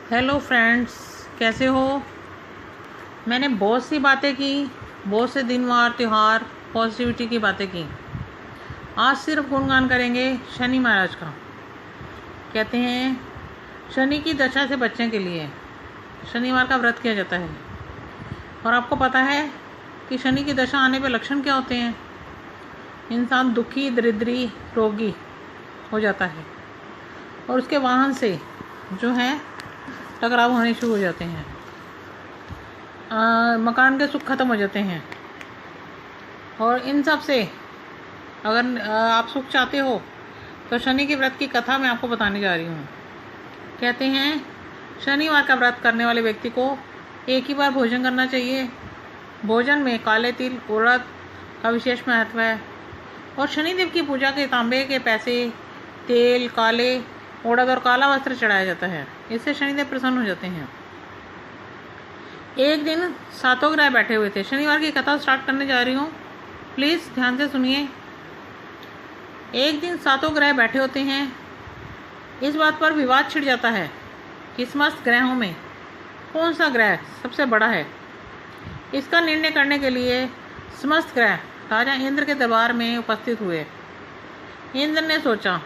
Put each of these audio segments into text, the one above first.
Hello friends, कैसे हो। मैंने बहुत सी बातें की, बहुत से दिनवार त्यौहार पॉजिटिविटी की बातें की। आज सिर्फ गुणगान करेंगे शनि महाराज का। कहते हैं शनि की दशा से बचने के लिए शनिवार का व्रत किया जाता है। और आपको पता है कि शनि की दशा आने पे लक्षण क्या होते हैं। इंसान दुखी, दरिद्री, रोगी हो जाता है और उसके वाहन से जो है टकराव होने शुरू हो जाते हैं। मकान के सुख खत्म हो जाते हैं। और इन सब से अगर आप सुख चाहते हो तो शनि के व्रत की कथा मैं आपको बताने जा रही हूँ। कहते हैं शनिवार का व्रत करने वाले व्यक्ति को एक ही बार भोजन करना चाहिए। भोजन में काले तिल, उड़द का विशेष महत्व है। और शनिदेव की पूजा के तांबे के पैसे, तेल, काले उड़द और काला वस्त्र चढ़ाया जाता है। इससे शनिदेव प्रसन्न हो जाते हैं। एक दिन सातों ग्रह बैठे हुए थे। शनिवार की कथा स्टार्ट करने जा रही हूँ, प्लीज़ ध्यान से सुनिए। एक दिन सातों ग्रह बैठे होते हैं। इस बात पर विवाद छिड़ जाता है कि समस्त ग्रहों में कौन सा ग्रह सबसे बड़ा है। इसका निर्णय करने के लिए समस्त ग्रह राजा इंद्र के दरबार में उपस्थित हुए। इंद्र ने सोचा,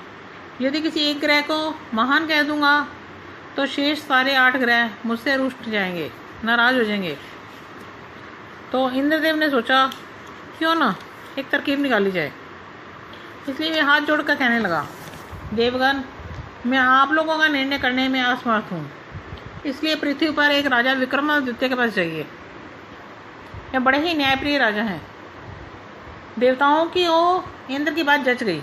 यदि किसी एक ग्रह को महान कह दूंगा तो शेष सारे 8 ग्रह मुझसे रुष्ट जाएंगे, नाराज हो जाएंगे। तो इंद्रदेव ने सोचा क्यों ना एक तरकीब निकाली जाए। इसलिए वे हाथ जोड़कर कहने लगा, देवगण, मैं आप लोगों का निर्णय करने में असमर्थ हूँ। इसलिए पृथ्वी पर एक राजा विक्रमादित्य के पास जाइए। यह बड़े ही न्यायप्रिय राजा हैं। देवताओं की ओ इंद्र की बात जच गई।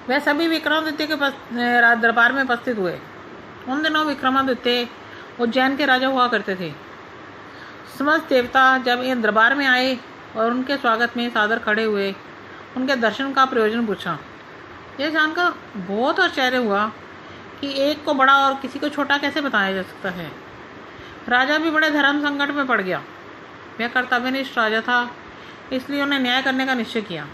वह सभी विक्रमादित्य के दरबार में उपस्थित हुए। उन दिनों विक्रमादित्य उज्जैन के राजा हुआ करते थे। समस्त देवता जब इन दरबार में आए और उनके स्वागत में सादर खड़े हुए, उनके दर्शन का प्रयोजन पूछा। यह जानकर बहुत आश्चर्य हुआ कि एक को बड़ा और किसी को छोटा कैसे बताया जा सकता है। राजा भी बड़े धर्म संकट में पड़ गया। वह कर्तव्यनिष्ठ राजा था, इसलिए उन्हें न्याय करने का निश्चय किया।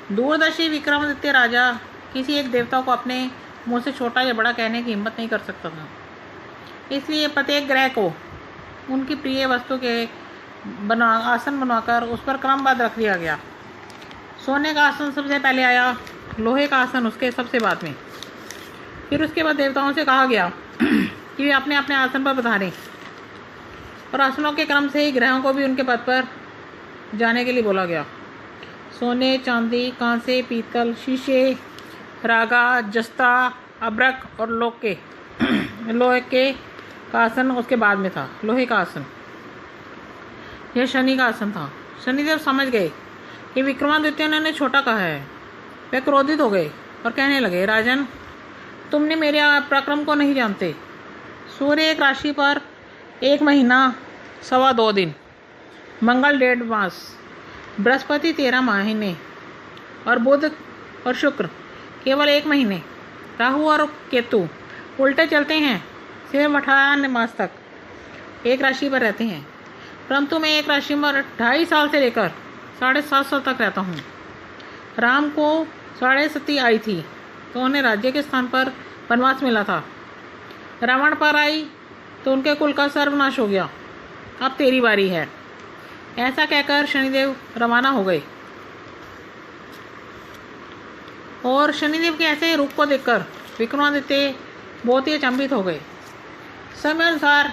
दूरदर्शी विक्रमादित्य राजा किसी एक देवता को अपने मुंह से छोटा या बड़ा कहने की हिम्मत नहीं कर सकता था। इसलिए प्रत्येक ग्रह को उनकी प्रिय वस्तु के आसन बनवाकर उस पर क्रमबद्ध रख दिया गया। सोने का आसन सबसे पहले आया, लोहे का आसन उसके सबसे बाद में। फिर उसके बाद देवताओं से कहा गया कि वे अपने अपने आसन पर पधारें और आसनों के क्रम से ही ग्रहों को भी उनके पद पर जाने के लिए बोला गया। सोने, चांदी, कांसे, पीतल, शीशे, रागा, जस्ता, अब्रक और लोहे के का आसन उसके बाद में था। लोहे का आसन यह शनि का आसन था। शनिदेव समझ गए कि विक्रमादित्य ने छोटा कहा है। वे क्रोधित हो गए और कहने लगे, राजन, तुमने मेरे पराक्रम को नहीं जानते। सूर्य एक राशि पर 1 महीना 2.25 दिन, मंगल 1.5 मास, बृहस्पति 13 महीने और बुध और शुक्र केवल 1 महीने, राहु और केतु उल्टे चलते हैं, सिर्फ 18 मास तक एक राशि पर रहते हैं। परंतु मैं एक राशि पर 2.5 साल से लेकर 7.5 साल तक रहता हूँ। राम को 7.5 आई थी तो उन्हें राज्य के स्थान पर वनवास मिला था। रावण पर आई तो उनके कुल का सर्वनाश हो गया। अब तेरी बारी है। ऐसा कहकर शनिदेव रवाना हो गए। और शनिदेव के ऐसे रूप को देखकर विक्रमादित्य बहुत ही अचंभित हो गए। समय अनुसार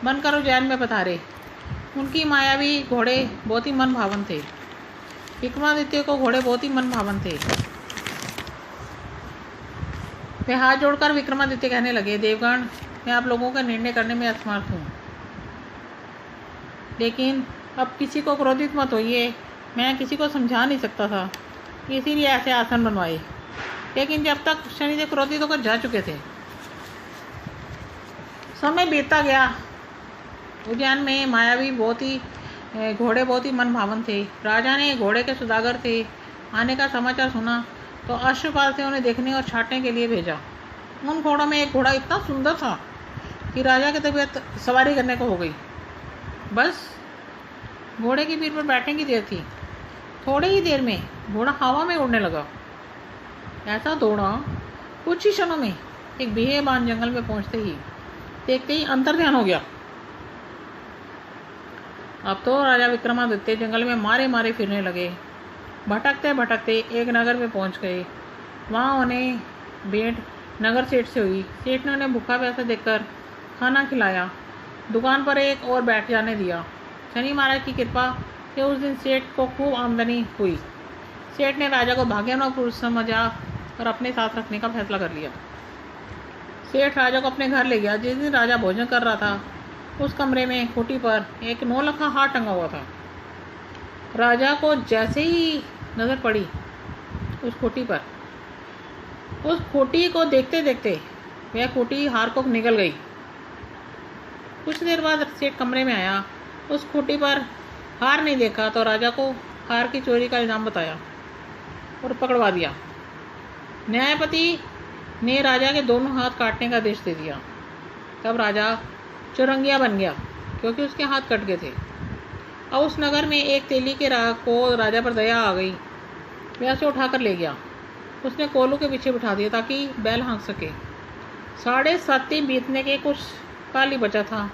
बनकर उज्जैन में पधारे। उनकी मायावी घोड़े बहुत ही मन भावन थे। विक्रमादित्य को घोड़े बहुत ही मन भावन थे। वे हाथ जोड़कर विक्रमादित्य कहने लगे, देवगण, मैं आप लोगों का निर्णय करने में असमर्थ हूँ। लेकिन अब किसी को क्रोधित मत होइए। मैं किसी को समझा नहीं सकता था, इसीलिए ऐसे आसन बनवाए। लेकिन जब तक शनिदेव क्रोधित होकर जा चुके थे, समय बीतता गया। उज्जैन में मायावी घोड़े बहुत ही मन भावन थे। राजा ने घोड़े के सौदागर थे आने का समाचार सुना तो अश्वपाल से उन्हें देखने और छांटने के लिए भेजा। उन घोड़ों में एक घोड़ा इतना सुंदर था कि राजा की तबीयत सवारी करने को हो गई। बस घोड़े की पीठ पर बैठने की देर थी। थोड़ी ही देर में घोड़ा हवा में उड़ने लगा। ऐसा दौड़ा कुछ ही क्षणों में एक बिहेबान जंगल में पहुंचते ही देखते ही अंतर्ध्यान हो गया। अब तो राजा विक्रमादित्य जंगल में मारे मारे फिरने लगे। भटकते भटकते एक नगर में पहुंच गए। वहाँ उन्हें भेंट नगर सेठ से हुई। सेठ ने उन्हें भूखा प्यासा देखकर खाना खिलाया, दुकान पर एक और बैठ जाने दिया। शनि महाराज की कृपा से उस दिन सेठ को खूब आमदनी हुई। सेठ ने राजा को भाग्यवान पुरुष समझा और अपने साथ रखने का फैसला कर लिया। सेठ राजा को अपने घर ले गया। जिस दिन राजा भोजन कर रहा था, उस कमरे में खूंटी पर एक 9 लखा हार टंगा हुआ था। राजा को जैसे ही नजर पड़ी उस खूंटी पर, उस खूंटी को देखते देखते वह खूंटी हार को निगल गई। कुछ देर बाद सेठ कमरे में आया। उस खूंटी पर हार नहीं देखा तो राजा को हार की चोरी का इल्जाम बताया और पकड़वा दिया। न्यायपति ने राजा के दोनों हाथ काटने का आदेश दे दिया। तब राजा चुरंगिया बन गया क्योंकि उसके हाथ कट गए थे। अब उस नगर में एक तेली के को राजा पर दया आ गई। वह उसे उठाकर ले गया। उसने कोलू के पीछे बिठा दिया ताकि बैल हाँक सके। 7.5 बीतने के कुछ काल ही बचा था।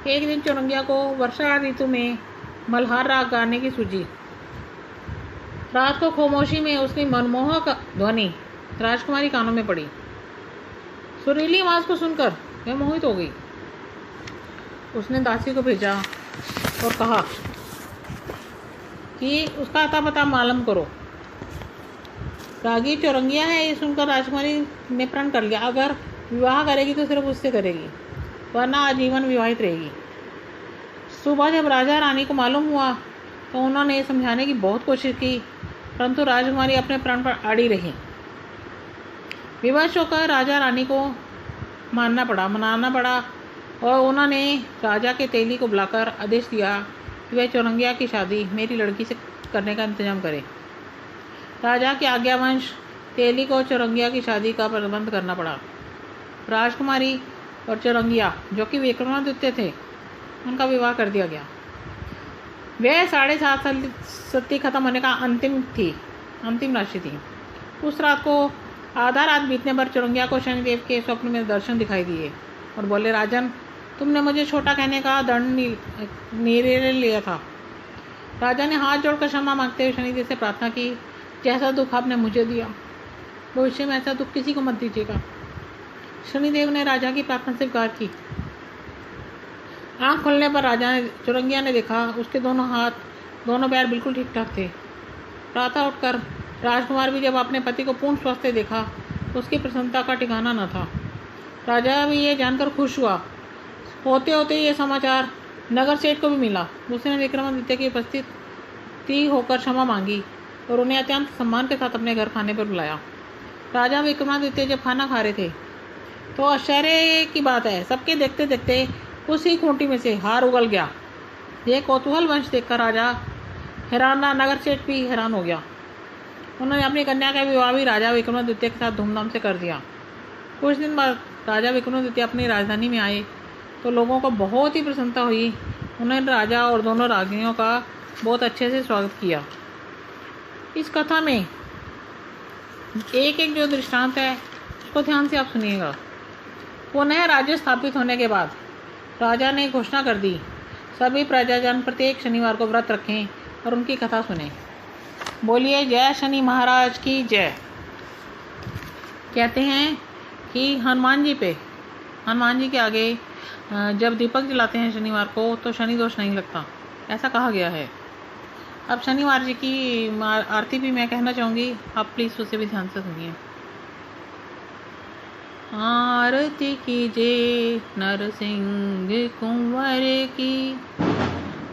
एक दिन चुरंगिया को वर्षा ऋतु में मल्हार राग गाने की सूझी। रात को खामोशी में उसकी मनमोहक ध्वनि राजकुमारी कानों में पड़ी। सुरीली आवाज को सुनकर वह मोहित हो गई। उसने दासी को भेजा और कहा कि उसका अता पता मालूम करो। रागी चौरंगिया है, ये सुनकर राजकुमारी ने प्रण कर लिया, अगर विवाह करेगी तो सिर्फ उससे करेगी, वरना आजीवन विवाहित रहेगी। सुबह जब राजा रानी को मालूम हुआ तो उन्होंने समझाने की बहुत कोशिश की, परंतु राजकुमारी अपने प्रण पर अड़ी रही। विवश होकर राजा रानी को मनाना पड़ा और उन्होंने राजा के तेली को बुलाकर आदेश दिया कि वह चौरंगिया की शादी मेरी लड़की से करने का इंतजाम करे। राजा के आज्ञावंश तेली को चौरंगिया की शादी का प्रबंध करना पड़ा। राजकुमारी और चौरंगिया जो कि विक्रमादित्य थे, उनका विवाह कर दिया गया। वह 7.5 साल सती खत्म होने का अंतिम राशि थी। उस रात को आधा रात बीतने पर चौरंगिया को शनिदेव के स्वप्न में दर्शन दिखाई दिए और बोले, राजन, तुमने मुझे छोटा कहने का दंड निर्णय लिया था। राजा ने हाथ जोड़कर क्षमा मांगते हुए शनिदेव से प्रार्थना की, जैसा दुख आपने मुझे दिया, भविष्य में ऐसा दुख किसी को मत दीजिएगा। शनिदेव ने राजा की प्रार्थना स्वीकार की। आँख खुलने पर चौरंगिया ने देखा उसके दोनों पैर बिल्कुल ठीक ठाक थे। प्रातः उठकर राजकुमार भी जब अपने पति को पूर्ण स्वस्थ देखा, उसकी प्रसन्नता का ठिकाना न था। राजा भी ये जानकर खुश हुआ। होते होते ये समाचार नगर सेठ को भी मिला। उसने विक्रमादित्य की उपस्थिति होकर क्षमा मांगी और उन्हें अत्यंत सम्मान के साथ अपने घर खाने पर बुलाया। राजा विक्रमादित्य जब खाना खा रहे थे तो आश्चर्य की बात है, सबके देखते देखते उसी खूंटी में से हार उगल गया। यह कौतूहल वंश देखकर राजा नगर सेठ भी हैरान हो गया। उन्होंने अपनी कन्या का विवाह भी राजा विक्रमादित्य के साथ धूमधाम से कर दिया। कुछ दिन बाद राजा विक्रमादित्य अपनी राजधानी में आए तो लोगों को बहुत ही प्रसन्नता हुई। उन्होंने राजा और दोनों रागिनियों का बहुत अच्छे से स्वागत किया। इस कथा में एक एक जो दृष्टांत है उसको ध्यान से आप सुनिएगा। पुनः राज्य स्थापित होने के बाद राजा ने घोषणा कर दी, सभी प्रजाजन प्रत्येक शनिवार को व्रत रखें और उनकी कथा सुने। बोलिए जय शनि महाराज की जय। कहते हैं कि हनुमान जी के आगे जब दीपक जलाते हैं शनिवार को तो शनि दोष नहीं लगता, ऐसा कहा गया है। अब शनिवार जी की आरती भी मैं कहना चाहूँगी, आप प्लीज़ उसे भी ध्यान से सुनिए। आरती कीजिए नरसिंह कुंवर की,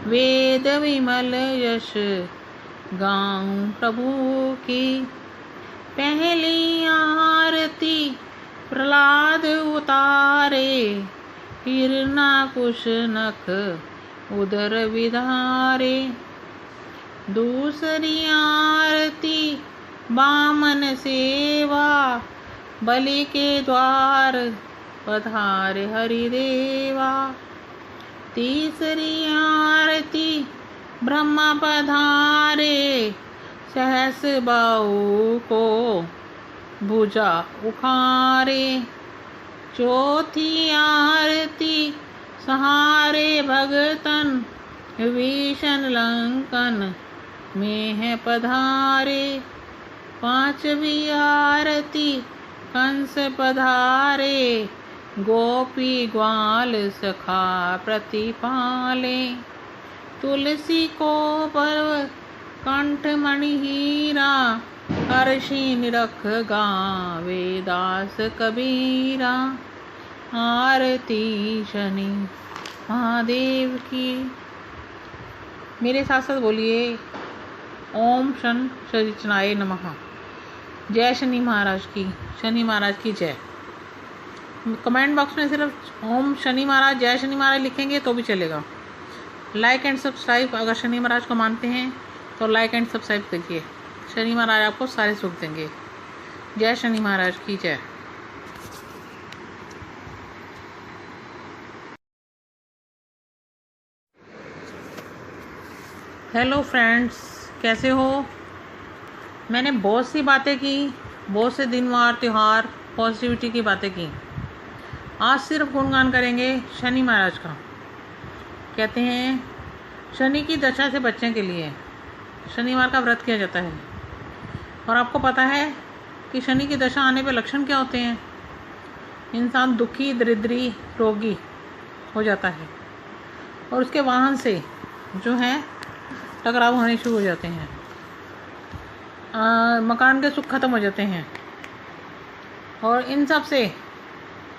वेद विमल यश गाऊं प्रभु की। पहली आरती प्रहलाद उतारे, हिरना कुश नख उदर विधारे। दूसरी आरती बामन सेवा, बलि के द्वार पधारे हरिदेवा। तीसरी आरती ब्रह्मा पधारे, सहस बाहु को भुजा उखारे। चौथी आरती सहारे भगतन, विभीषण लंकन में है पधारे। पांचवी आरती कंस पधारे, गोपी ग्वाल सखा प्रतिपाले। तुलसी को पर्व कंठ मणि हीरा, हर्षि निरख गावे दास कबीरा। आरती शनि महादेव की। मेरे साथ साथ बोलिए ओम शन शनिचनाय नमः। जय शनि महाराज की, शनि महाराज की जय। कमेंट बॉक्स में सिर्फ ओम शनि महाराज, जय शनि महाराज लिखेंगे तो भी चलेगा। लाइक एंड सब्सक्राइब, अगर शनि महाराज को मानते हैं तो लाइक एंड सब्सक्राइब कीजिए। शनि महाराज आपको सारे सुख देंगे। जय शनि महाराज की जय। हेलो फ्रेंड्स, कैसे हो? मैंने बहुत सी बातें की, बहुत से दिनवार त्यौहार पॉजिटिविटी की बातें की। आज सिर्फ गुणगान करेंगे शनि महाराज का। कहते हैं शनि की दशा से बचने के लिए शनिवार का व्रत किया जाता है। और आपको पता है कि शनि की दशा आने पे लक्षण क्या होते हैं? इंसान दुखी, दरिद्री, रोगी हो जाता है और उसके वाहन से जो है टकराव होने शुरू हो जाते हैं। मकान के सुख खत्म हो जाते हैं। और इन सब से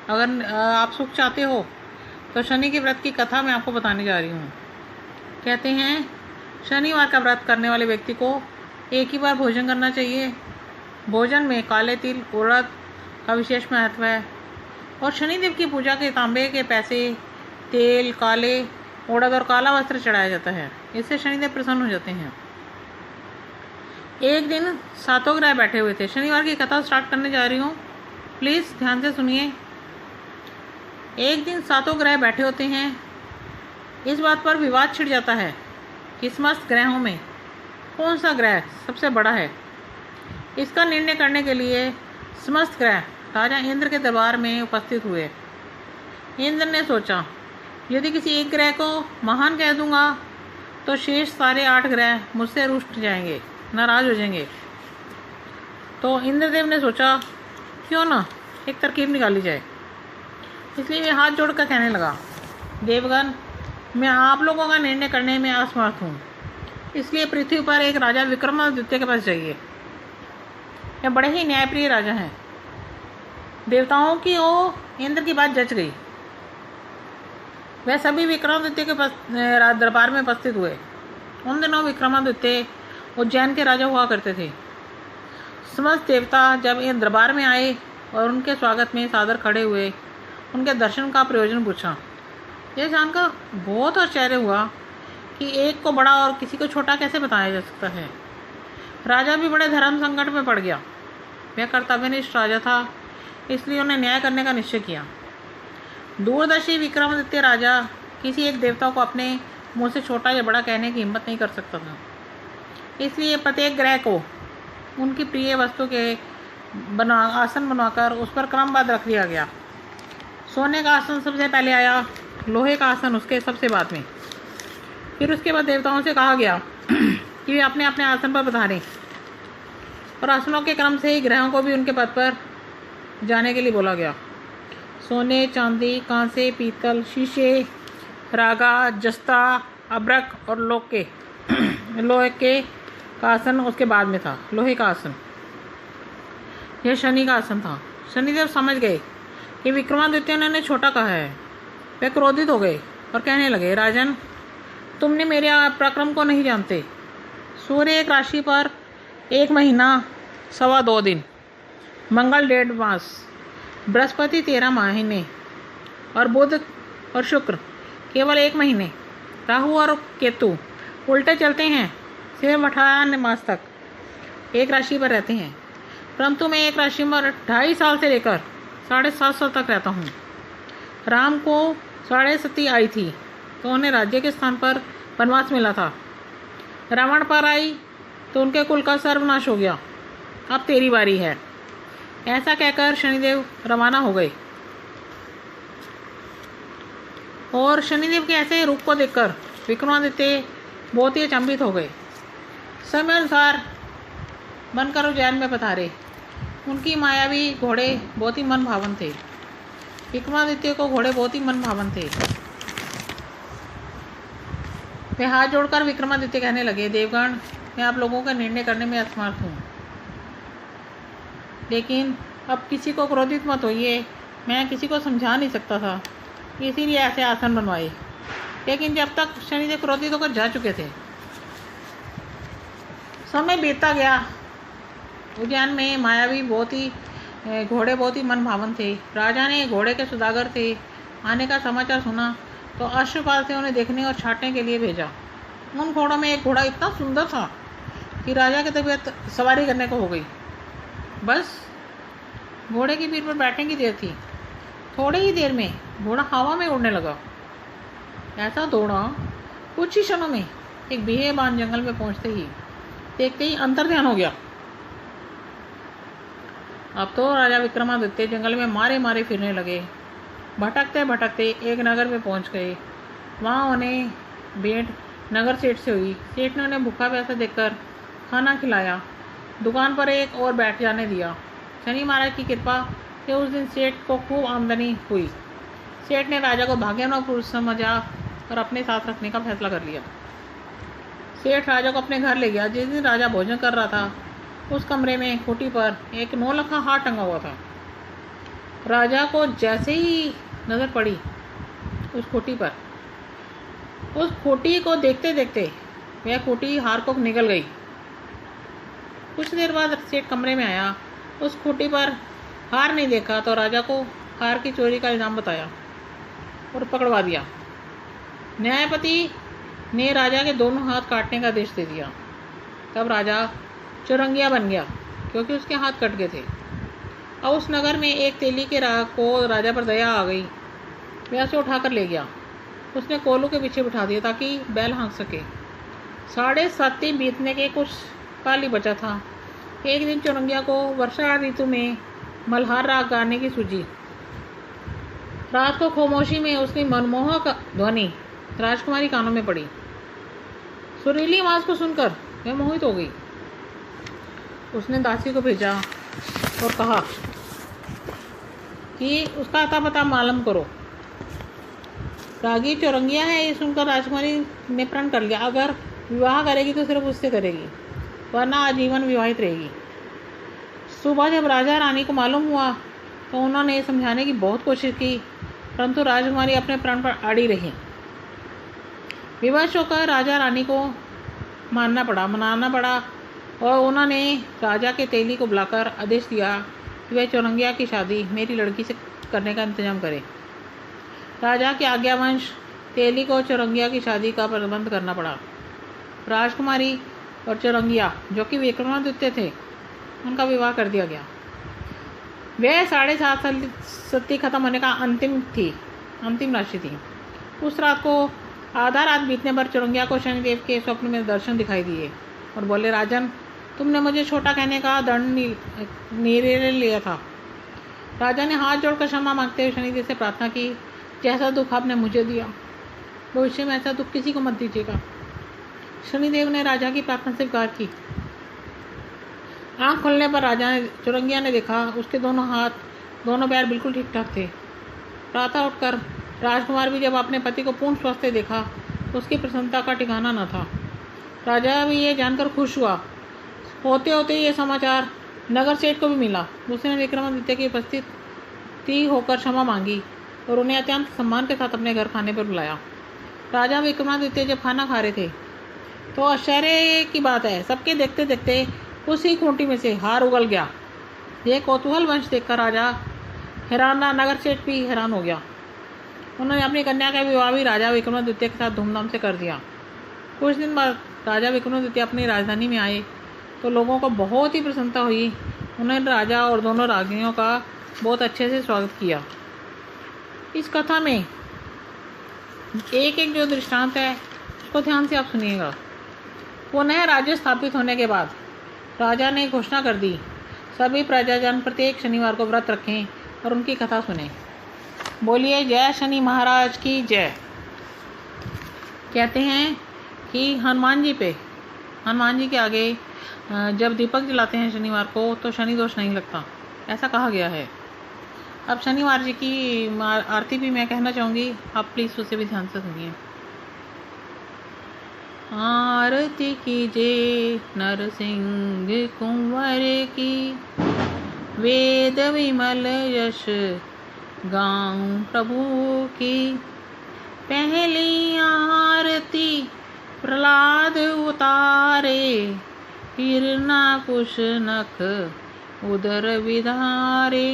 अगर आप सुख चाहते हो तो शनि के व्रत की कथा मैं आपको बताने जा रही हूँ। कहते हैं शनिवार का व्रत करने वाले व्यक्ति को एक ही बार भोजन करना चाहिए। भोजन में काले तिल, उड़द का विशेष महत्व है। और शनिदेव की पूजा के तांबे के पैसे, तेल, काले उड़द और काला वस्त्र चढ़ाया जाता है। इससे शनिदेव प्रसन्न हो जाते हैं। एक दिन सातों ग्रह बैठे हुए थे। शनिवार की कथा स्टार्ट करने जा रही हूँ, प्लीज़ ध्यान से सुनिए। एक दिन सातों ग्रह बैठे होते हैं। इस बात पर विवाद छिड़ जाता है कि समस्त ग्रहों में कौन सा ग्रह सबसे बड़ा है। इसका निर्णय करने के लिए समस्त ग्रह राजा इंद्र के दरबार में उपस्थित हुए। इंद्र ने सोचा, यदि किसी एक ग्रह को महान कह दूंगा तो शेष सारे 8 ग्रह मुझसे रुष्ट जाएंगे, नाराज हो जाएंगे। तो इंद्रदेव ने सोचा क्यों ना एक तरकीब निकाली जाए। इसलिए वे हाथ जोड़कर कहने लगा, देवगण, मैं आप लोगों का निर्णय करने में असमर्थ हूँ। इसलिए पृथ्वी पर एक राजा विक्रमादित्य के पास जाइए। यह बड़े ही न्यायप्रिय राजा हैं। देवताओं की ओर इंद्र की बात जच गई। वह सभी विक्रमादित्य के पास दरबार में उपस्थित हुए। उन दिनों विक्रमादित्य उज्जैन के राजा हुआ करते थे। समस्त देवता जब इन दरबार में आए और उनके स्वागत में सादर खड़े हुए, उनके दर्शन का प्रयोजन पूछा। यह जानकर बहुत आश्चर्य हुआ कि एक को बड़ा और किसी को छोटा कैसे बताया जा सकता है। राजा भी बड़े धर्म संकट में पड़ गया। वह कर्तव्यनिष्ठ राजा था, इसलिए उन्हें न्याय करने का निश्चय किया। दूरदर्शी विक्रमादित्य राजा किसी एक देवता को अपने मुंह से छोटा या बड़ा कहने की हिम्मत नहीं कर सकता था। इसलिए प्रत्येक ग्रह को उनकी प्रिय वस्तु के आसन बनवाकर उस पर क्रमबद्ध रख दिया गया। सोने का आसन सबसे पहले आया, लोहे का आसन उसके सबसे बाद में। फिर उसके बाद देवताओं से कहा गया कि वे अपने अपने आसन पर पधारें और आसनों के क्रम से ही ग्रहों को भी उनके पद पर जाने के लिए बोला गया। सोने, चांदी, कांसे, पीतल, शीशे, रागा, जस्ता, अब्रक और लोहे के का आसन उसके बाद में था। लोहे का आसन यह शनि का आसन था। शनिदेव समझ गए कि विक्रमादित्य ने छोटा कहा है। वे क्रोधित हो गए और कहने लगे, राजन, तुमने मेरे पराक्रम को नहीं जानते। सूर्य एक राशि पर 1 महीना 2.25 दिन, मंगल 1.5 मास, बृहस्पति 13 महीने और बुध और शुक्र केवल 1 महीने, राहु और केतु उल्टे चलते हैं, सिर्फ 18 मास तक एक राशि पर रहते हैं। परंतु मैं एक राशि पर 2.5 साल से लेकर 7.5 साल तक रहता हूँ। राम को 7.5 आई थी तो उन्हें राज्य के स्थान पर वनवास मिला था। रावण पर आई तो उनके कुल का सर्वनाश हो गया। अब तेरी बारी है। ऐसा कहकर शनिदेव रवाना हो गए। और शनिदेव के ऐसे रूप को देखकर विक्रमादित्य बहुत ही अचंभित हो गए। समय अनुसार बनकर उज्जैन में पधारे। उनकी मायावी घोड़े बहुत ही मन भावन थे। विक्रमादित्य को घोड़े बहुत ही मन भावन थे। वे हाथ जोड़कर विक्रमादित्य कहने लगे, देवगण, मैं आप लोगों का निर्णय करने में असमर्थ हूँ, लेकिन अब किसी को क्रोधित मत होइए। मैं किसी को समझा नहीं सकता था, इसीलिए ऐसे आसन बनवाए। लेकिन जब तक शनिदेव क्रोधित होकर जा चुके थे, समय बीतता गया। उज्जैन में मायावी घोड़े बहुत ही मन भावन थे। राजा ने घोड़े के सौदागर थे आने का समाचार सुना तो अश्वपाल से उन्हें देखने और छांटने के लिए भेजा। उन घोड़ों में एक घोड़ा इतना सुंदर था कि राजा की तबीयत सवारी करने को हो गई। बस घोड़े की पीठ पर बैठने की देर थी। थोड़ी ही देर में घोड़ा हवा में उड़ने लगा। ऐसा दौड़ा, कुछ ही क्षणों में एक बेबान जंगल में पहुंचते ही देखते ही अंतर्ध्यान हो गया। अब तो राजा विक्रमादित्य जंगल में मारे मारे फिरने लगे। भटकते भटकते एक नगर में पहुंच गए। वहाँ उन्हें भेंट नगर सेठ से हुई। सेठ ने उन्हें भूखा प्यासा देखकर खाना खिलाया, दुकान पर एक और बैठ जाने दिया। शनि महाराज की कृपा से उस दिन सेठ को खूब आमदनी हुई। सेठ ने राजा को भाग्यवान पुरुष समझा और अपने साथ रखने का फैसला कर लिया। सेठ राजा को अपने घर ले गया। जिस दिन राजा भोजन कर रहा था, उस कमरे में खूंटी पर एक नौलखा हार टंगा हुआ था। राजा को जैसे ही नजर पड़ी उस खूंटी पर, उस खूंटी को देखते देखते वह खूंटी हार को निगल गई। कुछ देर बाद सेठ कमरे में आया। उस खूंटी पर हार नहीं देखा तो राजा को हार की चोरी का इल्जाम बताया और पकड़वा दिया। न्यायपति ने राजा के दोनों हाथ काटने का आदेश दे दिया। तब राजा चुरंगिया बन गया क्योंकि उसके हाथ कट गए थे। अब उस नगर में एक तेली के को राजा पर दया आ गई। वह उसे उठाकर ले गया। उसने कोलू के पीछे बिठा दिया ताकि बैल हाँक सके। 7:30 बीतने के कुछ काल ही बचा था। एक दिन चुरंगिया को वर्षा ऋतु में मल्हार राग गाने की सूझी। रात को खामोशी में उसकी मनमोहक ध्वनि राजकुमारी कानों में पड़ी। सुरीली आवाज को सुनकर वह मोहित हो गई। उसने दासी को भेजा और कहा कि उसका अता पता मालूम करो। रागी चौरंगिया है, ये सुनकर राजकुमारी ने प्रण कर लिया, अगर विवाह करेगी तो सिर्फ उससे करेगी, वरना आजीवन विवाहित रहेगी। सुबह जब राजा रानी को मालूम हुआ तो उन्होंने समझाने की बहुत कोशिश की, परंतु राजकुमारी अपने प्रण पर अड़ी रही। विवश होकर राजा रानी को मनाना पड़ा और उन्होंने राजा के तेली को बुलाकर आदेश दिया कि वह चौरंगिया की शादी मेरी लड़की से करने का इंतजाम करे। राजा के आज्ञावंश तेली को चौरंगिया की शादी का प्रबंध करना पड़ा। राजकुमारी और चौरंगिया, जो कि विक्रमादित्य थे, उनका विवाह कर दिया गया। वह 7.5 साल सती खत्म होने का अंतिम राशि थी। उस रात को आधा रात बीतने पर चौरंगिया को शनिदेव के स्वप्न में दर्शन दिखाई दिए और बोले, राजन, तुमने मुझे छोटा कहने का दंड निर्णय लिया था। राजा ने हाथ जोड़कर क्षमा मांगते हुए शनिदेव से प्रार्थना की, जैसा दुख आपने मुझे दिया, भविष्य में ऐसा दुख किसी को मत दीजिएगा। शनिदेव ने राजा की प्रार्थना स्वीकार की। आँख खुलने पर चौरंगिया ने देखा उसके दोनों पैर बिल्कुल ठीक ठाक थे। प्रातः उठकर राजकुमार भी जब अपने पति को पूर्ण स्वस्थ देखा, उसकी प्रसन्नता का ठिकाना न था। राजा भी ये जानकर खुश हुआ। होते होते ये समाचार नगर सेठ को भी मिला। उसने विक्रमादित्य की उपस्थिति होकर क्षमा मांगी और उन्हें अत्यंत सम्मान के साथ अपने घर खाने पर बुलाया। राजा विक्रमादित्य जब खाना खा रहे थे तो आश्चर्य की बात है, सबके देखते देखते उसी खूंटी में से हार उगल गया। यह कौतूहल वंश देखकर राजा हैरान, नगर सेठ भी हैरान हो गया। उन्होंने अपनी कन्या का विवाह भी राजा विक्रमादित्य के साथ धूमधाम से कर दिया। कुछ दिन बाद राजा विक्रमादित्य अपनी राजधानी में आए तो लोगों को बहुत ही प्रसन्नता हुई। उन्होंने राजा और दोनों रागियों का बहुत अच्छे से स्वागत किया। इस कथा में एक एक जो दृष्टांत है उसको ध्यान से आप सुनिएगा। पुनः राज्य स्थापित होने के बाद राजा ने घोषणा कर दी, सभी प्रजाजन प्रत्येक शनिवार को व्रत रखें और उनकी कथा सुनें। बोलिए जय शनि महाराज की जय। कहते हैं कि हनुमान जी के आगे जब दीपक जलाते हैं शनिवार को तो शनि दोष नहीं लगता, ऐसा कहा गया है। अब शनिवार जी की आरती भी मैं कहना चाहूँगी, आप प्लीज़ उसे भी ध्यान से सुनिए। आरती कीजिए नरसिंह कुंवर की, वेद विमल यश गाऊं प्रभु की। पहली आरती प्रहलाद उतारे, हिरना कुश नख उदर विधारे।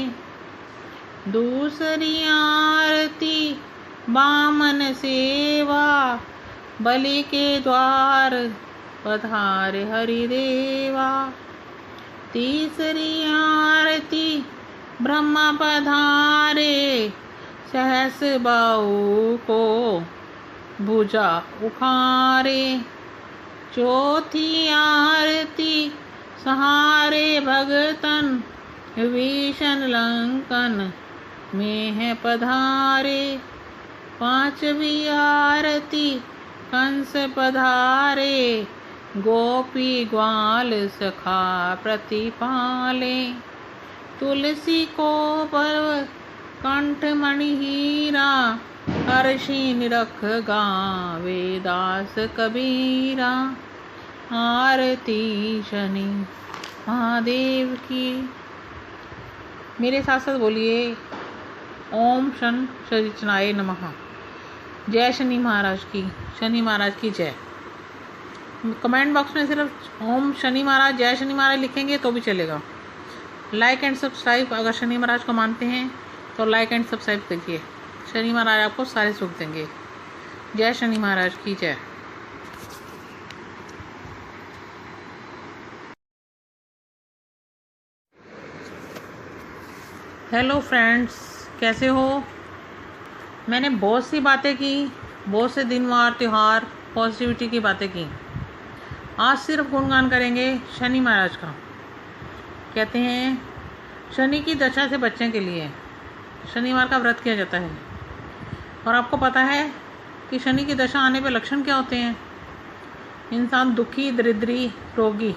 दूसरी आरती बामन सेवा, बलि के द्वार पधारे हरिदेवा। तीसरी आरती ब्रह्मा पधारे, सहस बाहु को भुजा उखारे। चौथी आरती सहारे भगतन, विभीषण लंकन में है पधारे। पांचवी आरती कंस पधारे, गोपी ग्वाल सखा प्रतिपाले। तुलसी को पर्व कंठ मणि हीरा, हर्षि निरख गावे दास कबीरा। आरती शनि महादेव की। मेरे साथ साथ बोलिए ओम शनिचनाय नमः। जय शनि महाराज की, शनि महाराज की जय। कमेंट बॉक्स में सिर्फ ओम शनि महाराज, जय शनि महाराज लिखेंगे तो भी चलेगा। लाइक एंड सब्सक्राइब, अगर शनि महाराज को मानते हैं तो लाइक एंड सब्सक्राइब कीजिए। शनि महाराज आपको सारे सुख देंगे। जय शनि महाराज की जय। हेलो फ्रेंड्स, कैसे हो? मैंने बहुत सी बातें की, बहुत से दिनवार त्यौहार पॉजिटिविटी की बातें की। आज सिर्फ गुणगान करेंगे शनि महाराज का। कहते हैं शनि की दशा से बचने के लिए शनिवार का व्रत किया जाता है। और आपको पता है कि शनि की दशा आने पे लक्षण क्या होते हैं? इंसान दुखी, दरिद्री, रोगी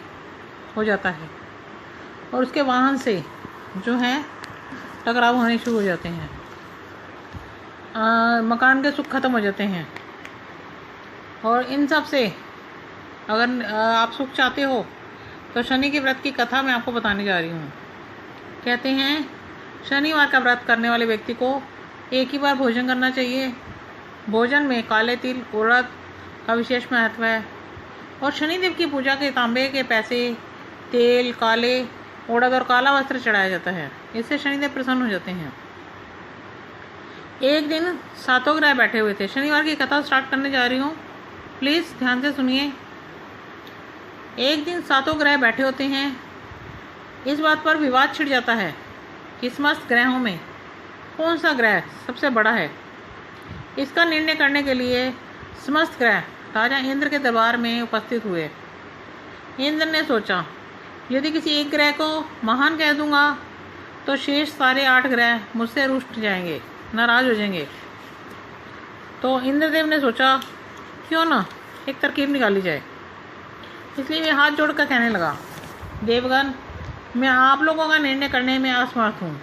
हो जाता है और उसके वाहन से जो है टकराव होने शुरू हो जाते हैं। मकान के सुख खत्म हो जाते हैं। और इन सब से अगर आप सुख चाहते हो तो शनि के व्रत की कथा मैं आपको बताने जा रही हूँ। कहते हैं शनिवार का व्रत करने वाले व्यक्ति को एक ही बार भोजन करना चाहिए। भोजन में काले तिल, उड़द का विशेष महत्व है। और शनिदेव की पूजा के तांबे के पैसे, तेल, काले उड़द और काला वस्त्र चढ़ाया जाता है। इससे शनिदेव प्रसन्न हो जाते हैं। एक दिन 7 ग्रह बैठे हुए थे। शनिवार की कथा स्टार्ट करने जा रही हूँ, प्लीज़ ध्यान से सुनिए। एक दिन 7 ग्रह बैठे होते हैं। इस बात पर विवाद छिड़ जाता है कि समस्त ग्रहों में कौन सा ग्रह सबसे बड़ा है। इसका निर्णय करने के लिए समस्त ग्रह राजा इंद्र के दरबार में उपस्थित हुए। इंद्र ने सोचा, यदि किसी एक ग्रह को महान कह दूंगा तो शेष सारे 8 ग्रह मुझसे रुष्ट जाएंगे, नाराज हो जाएंगे। तो इंद्रदेव ने सोचा क्यों ना एक तरकीब निकाली जाए। इसलिए वे हाथ जोड़कर कहने लगा, देवगण, मैं आप लोगों का निर्णय करने में असमर्थ हूँ।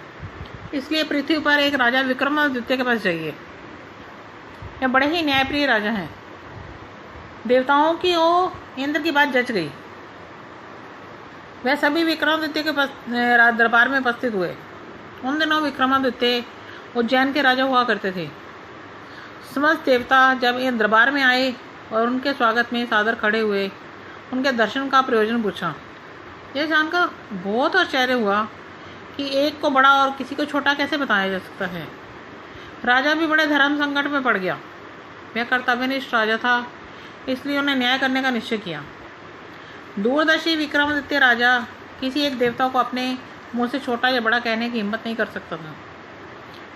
इसलिए पृथ्वी पर एक राजा विक्रमादित्य के पास जाइए। यह बड़े ही न्यायप्रिय राजा हैं। देवताओं की ओर इंद्र की बात जच गई। वह सभी विक्रमादित्य के पास दरबार में उपस्थित हुए। उन दिनों विक्रमादित्य उज्जैन के राजा हुआ करते थे। समस्त देवता जब इन दरबार में आए और उनके स्वागत में सादर खड़े हुए, उनके दर्शन का प्रयोजन पूछा। यह जानकर बहुत आश्चर्य हुआ कि एक को बड़ा और किसी को छोटा कैसे बताया जा सकता है। राजा भी बड़े धर्म संकट में पड़ गया। वह कर्तव्यनिष्ठ राजा था, इसलिए उन्हें न्याय करने का निश्चय किया। दूरदर्शी विक्रमादित्य राजा किसी एक देवता को अपने मुंह से छोटा या बड़ा कहने की हिम्मत नहीं कर सकता था।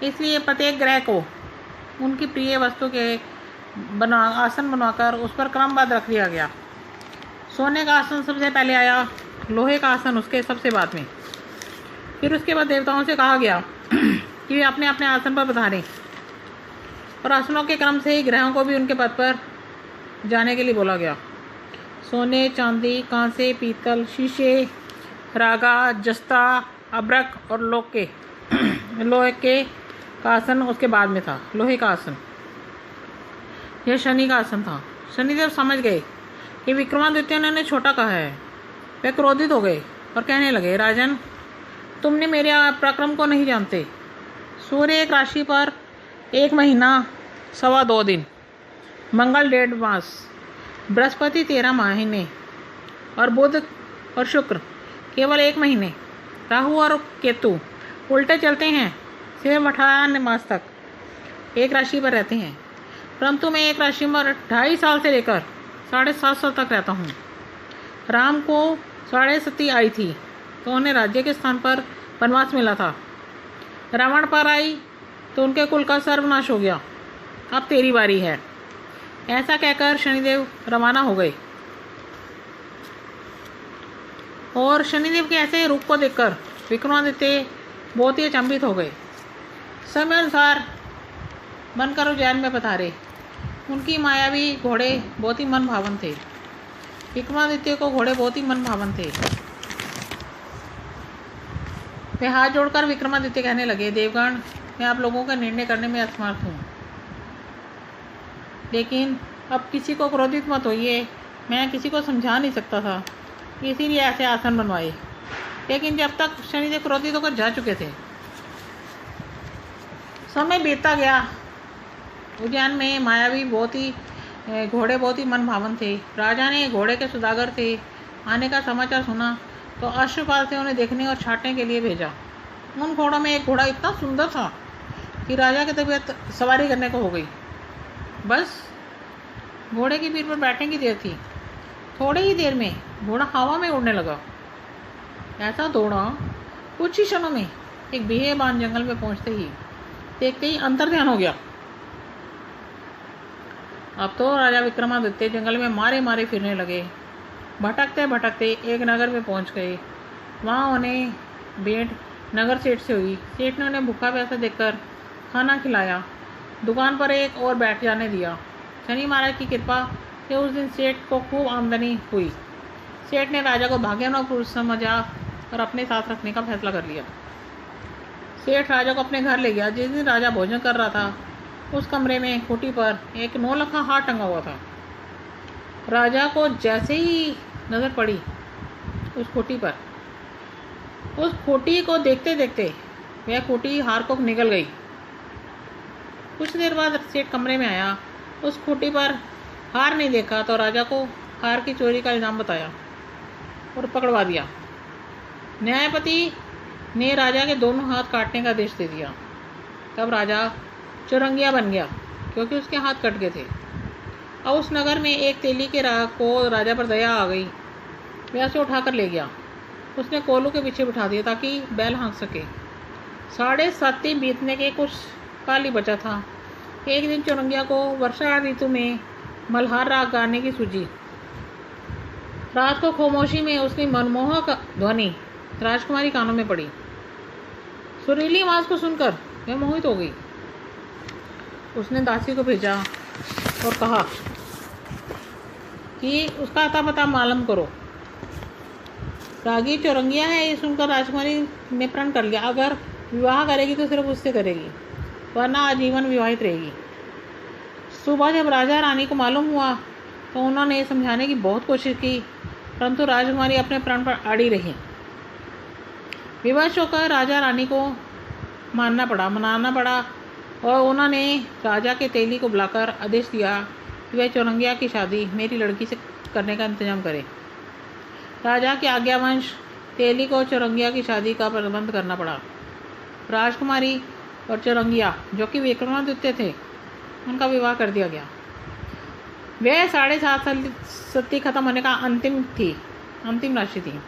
इसलिए प्रत्येक ग्रह को उनकी प्रिय वस्तु के आसन बनवाकर उस पर क्रमबद्ध रख दिया गया। सोने का आसन सबसे पहले आया, लोहे का आसन उसके सबसे बाद में। फिर उसके बाद देवताओं से कहा गया कि वे अपने अपने आसन पर पधारें। और आसनों के क्रम से ही ग्रहों को भी उनके पद पर जाने के लिए बोला गया। सोने, चांदी, कांसे, पीतल, शीशे, रागा, जस्ता, अब्रक और लोहे का आसन उसके बाद में था। लोहे का आसन यह शनि का आसन था। शनिदेव समझ गए कि विक्रमादित्य ने उन्हें छोटा कहा है। वे क्रोधित हो गए और कहने लगे, राजन, तुमने मेरे पराक्रम को नहीं जानते। सूर्य एक राशि पर 1 महीना 2.25 दिन, मंगल 1.5 मास, बृहस्पति 13 महीने और बुध और शुक्र केवल 1 महीने, राहु और केतु उल्टे चलते हैं, सिर्फ 18 मास तक एक राशि पर रहते हैं। परंतु मैं एक राशि पर 2.5 साल से लेकर 7.5 साल तक रहता हूँ। राम को 7.5 आई थी तो उन्हें राज्य के स्थान पर वनवास मिला था। रावण पर आई तो उनके कुल का सर्वनाश हो गया। अब तेरी बारी है। ऐसा कहकर शनिदेव रवाना हो गए। और शनिदेव के ऐसे रूप को देखकर विक्रमादित्य बहुत ही अचंभित हो गए। समय अनुसार बनकर उज्जैन में पधारे। उनकी मायावी घोड़े बहुत ही मन भावन थे। विक्रमादित्य को घोड़े बहुत ही मन भावन थे। वे हाथ जोड़कर विक्रमादित्य कहने लगे, देवगण, मैं आप लोगों का निर्णय करने में असमर्थ हूँ, लेकिन अब किसी को क्रोधित मत होइए। मैं किसी को समझा नहीं सकता था, इसीलिए ऐसे आसन बनवाए। लेकिन जब तक शनिदेव क्रोधित होकर जा चुके थे, समय बीतता गया। उज्जैन में मायावी घोड़े बहुत ही मन भावन थे। राजा ने घोड़े के सौदागर थे आने का समाचार सुना तो अश्वपाल से उन्हें देखने और छांटने के लिए भेजा। उन घोड़ों में एक घोड़ा इतना सुंदर था कि राजा की तबीयत सवारी करने को हो गई। बस घोड़े की पीठ पर बैठने की देर थी। थोड़ी ही देर में घोड़ा हवा में उड़ने लगा। ऐसा दौड़ा, कुछ ही क्षणों में एक बेबान जंगल में देखते ही अंतर्ध्यान हो गया। अब तो राजा विक्रमादित्य जंगल में मारे मारे फिरने लगे। भटकते भटकते एक नगर में पहुंच गए। वहां उन्हें भेंट नगर सेठ से हुई। सेठ ने उन्हें भूखा प्यासा देखकर खाना खिलाया, दुकान पर एक और बैठ जाने दिया। शनि महाराज की कृपा से उस दिन सेठ को खूब आमदनी हुई। सेठ ने राजा को भाग्यवान और पुरुष समझा और अपने साथ रखने का फैसला कर लिया। सेठ राजा को अपने घर ले गया। जिस दिन राजा भोजन कर रहा था, उस कमरे में खूंटी पर एक 9 लखा हार टंगा हुआ था। राजा को जैसे ही नजर पड़ी उस खूंटी पर, उस खूंटी को देखते देखते वह खूंटी हार को निगल गई। कुछ देर बाद सेठ कमरे में आया। उस खूंटी पर हार नहीं देखा तो राजा को हार की चोरी का इल्जाम बताया और पकड़वा दिया। न्यायपति ने राजा के दोनों हाथ काटने का आदेश दे दिया। तब राजा चुरंगिया बन गया क्योंकि उसके हाथ कट गए थे। अब उस नगर में एक तेली के को राजा पर दया आ गई। वह उसे उठाकर ले गया। उसने कोलू के पीछे बिठा दिया ताकि बैल हाँक सके। 7.5 बीतने के कुछ काल ही बचा था। एक दिन चुरंगिया को वर्षा ऋतु में मल्हार राग गाने की सूझी। रात को खामोशी में उसकी मनमोहक ध्वनि राजकुमारी कानों में पड़ी। सुरीली आवाज को सुनकर वह मोहित हो गई। उसने दासी को भेजा और कहा कि उसका अता पता मालूम करो। रागी चौरंगिया है, ये सुनकर राजकुमारी ने प्रण कर लिया, अगर विवाह करेगी तो सिर्फ उससे करेगी, वरना आजीवन विवाहित रहेगी। सुबह जब राजा रानी को मालूम हुआ तो उन्होंने ये समझाने की बहुत कोशिश की, परंतु राजकुमारी अपने प्रण पर अड़ी रही। विवश होकर राजा रानी को मनाना पड़ा और उन्होंने राजा के तेली को बुलाकर आदेश दिया कि वह चौरंगिया की शादी मेरी लड़की से करने का इंतजाम करे। राजा के आज्ञावंश तेली को चौरंगिया की शादी का प्रबंध करना पड़ा। राजकुमारी और चौरंगिया, जो कि विक्रमादित्य थे, उनका विवाह कर दिया गया। वह 7.5 साल सती खत्म होने का अंतिम राशि थी।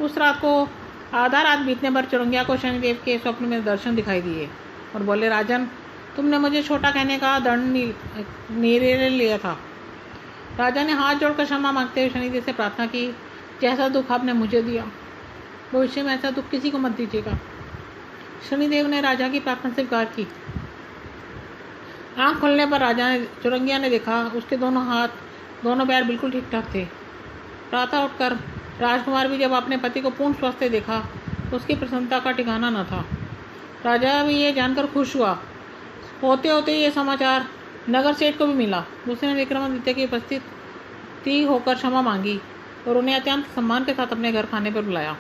उस रात को आधा रात बीतने पर चौरंगिया को शनिदेव के स्वप्न में दर्शन दिखाई दिए और बोले, राजन, तुमने मुझे छोटा कहने का दंड निर्णय लिया था। राजा ने हाथ जोड़कर क्षमा मांगते हुए शनिदेव से प्रार्थना की, जैसा दुख आपने मुझे दिया, भविष्य में ऐसा दुख किसी को मत दीजिएगा। शनिदेव ने राजा की प्रार्थना स्वीकार की। आँख खुलने पर राजा ने चुरंगिया ने देखा उसके दोनों हाथ दोनों पैर बिल्कुल ठीक ठाक थे। प्रातः उठकर राजकुमार भी जब अपने पति को पूर्ण स्वस्थ देखा तो उसकी प्रसन्नता का ठिकाना न था। राजा भी ये जानकर खुश हुआ। होते होते ये समाचार नगर सेठ को भी मिला। उसने विक्रमादित्य की उपस्थिति होकर क्षमा मांगी और उन्हें अत्यंत सम्मान के साथ अपने घर खाने पर बुलाया।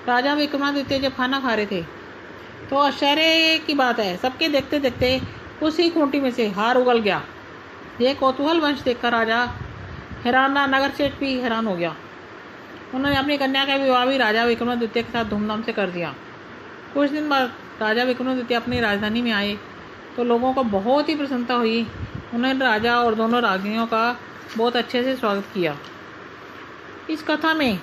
राजा विक्रमादित्य जब खाना खा रहे थे तो आश्चर्य की बात है, सबके देखते देखते उसी खूंटी में से हार उगल गया। यह कौतूहल वंश देखकर राजा हैरान, नगर सेठ भी हैरान हो गया। उन्होंने अपनी कन्या का विवाह भी राजा विक्रमादित्य के साथ धूमधाम से कर दिया। कुछ दिन बाद राजा विक्रमादित्य अपनी राजधानी में आए तो लोगों को बहुत ही प्रसन्नता हुई। उन्होंने राजा और दोनों राज्यों का बहुत अच्छे से स्वागत किया। इस कथा में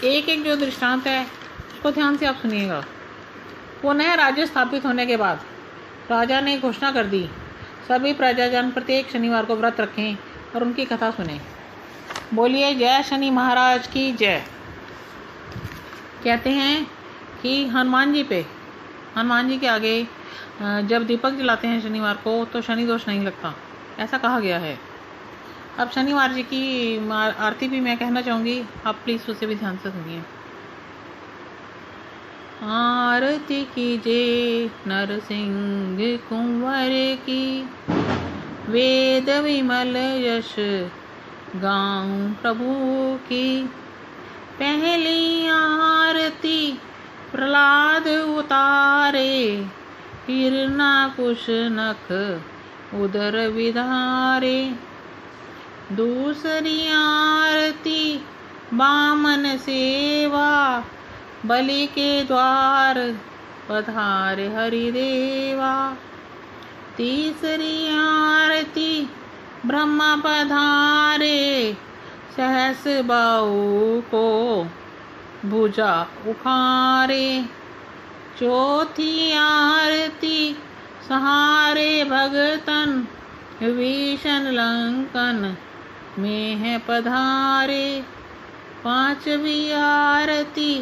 एक एक जो दृष्टांत है उसको ध्यान से आप सुनिएगा। पुनः राज्य स्थापित होने के बाद राजा ने घोषणा कर दी, सभी प्रजाजन प्रत्येक शनिवार को व्रत रखें और उनकी कथा सुने। बोलिए जय शनि महाराज की जय। कहते हैं कि हनुमान जी के आगे जब दीपक जलाते हैं शनिवार को तो शनि दोष नहीं लगता, ऐसा कहा गया है। अब शनिवार जी की आरती भी मैं कहना चाहूँगी, आप प्लीज़ उसे भी ध्यान से सुनिए। आरती कीजिए नरसिंह कुंवर की, वेद विमल यश गाऊं प्रभु की। पहली आरती प्रहलाद उतारे, हिरणाकुश नख उदर विधारे। दूसरी आरती बामन सेवा, बलि के द्वार पधारे हरिदेवा। तीसरी आरती ब्रह्मा पधारे, सहस बाहु को भुजा उखारे। चौथी आरती सहारे भगतन, विभीषण लंकन में है पधारे। पांचवी आरती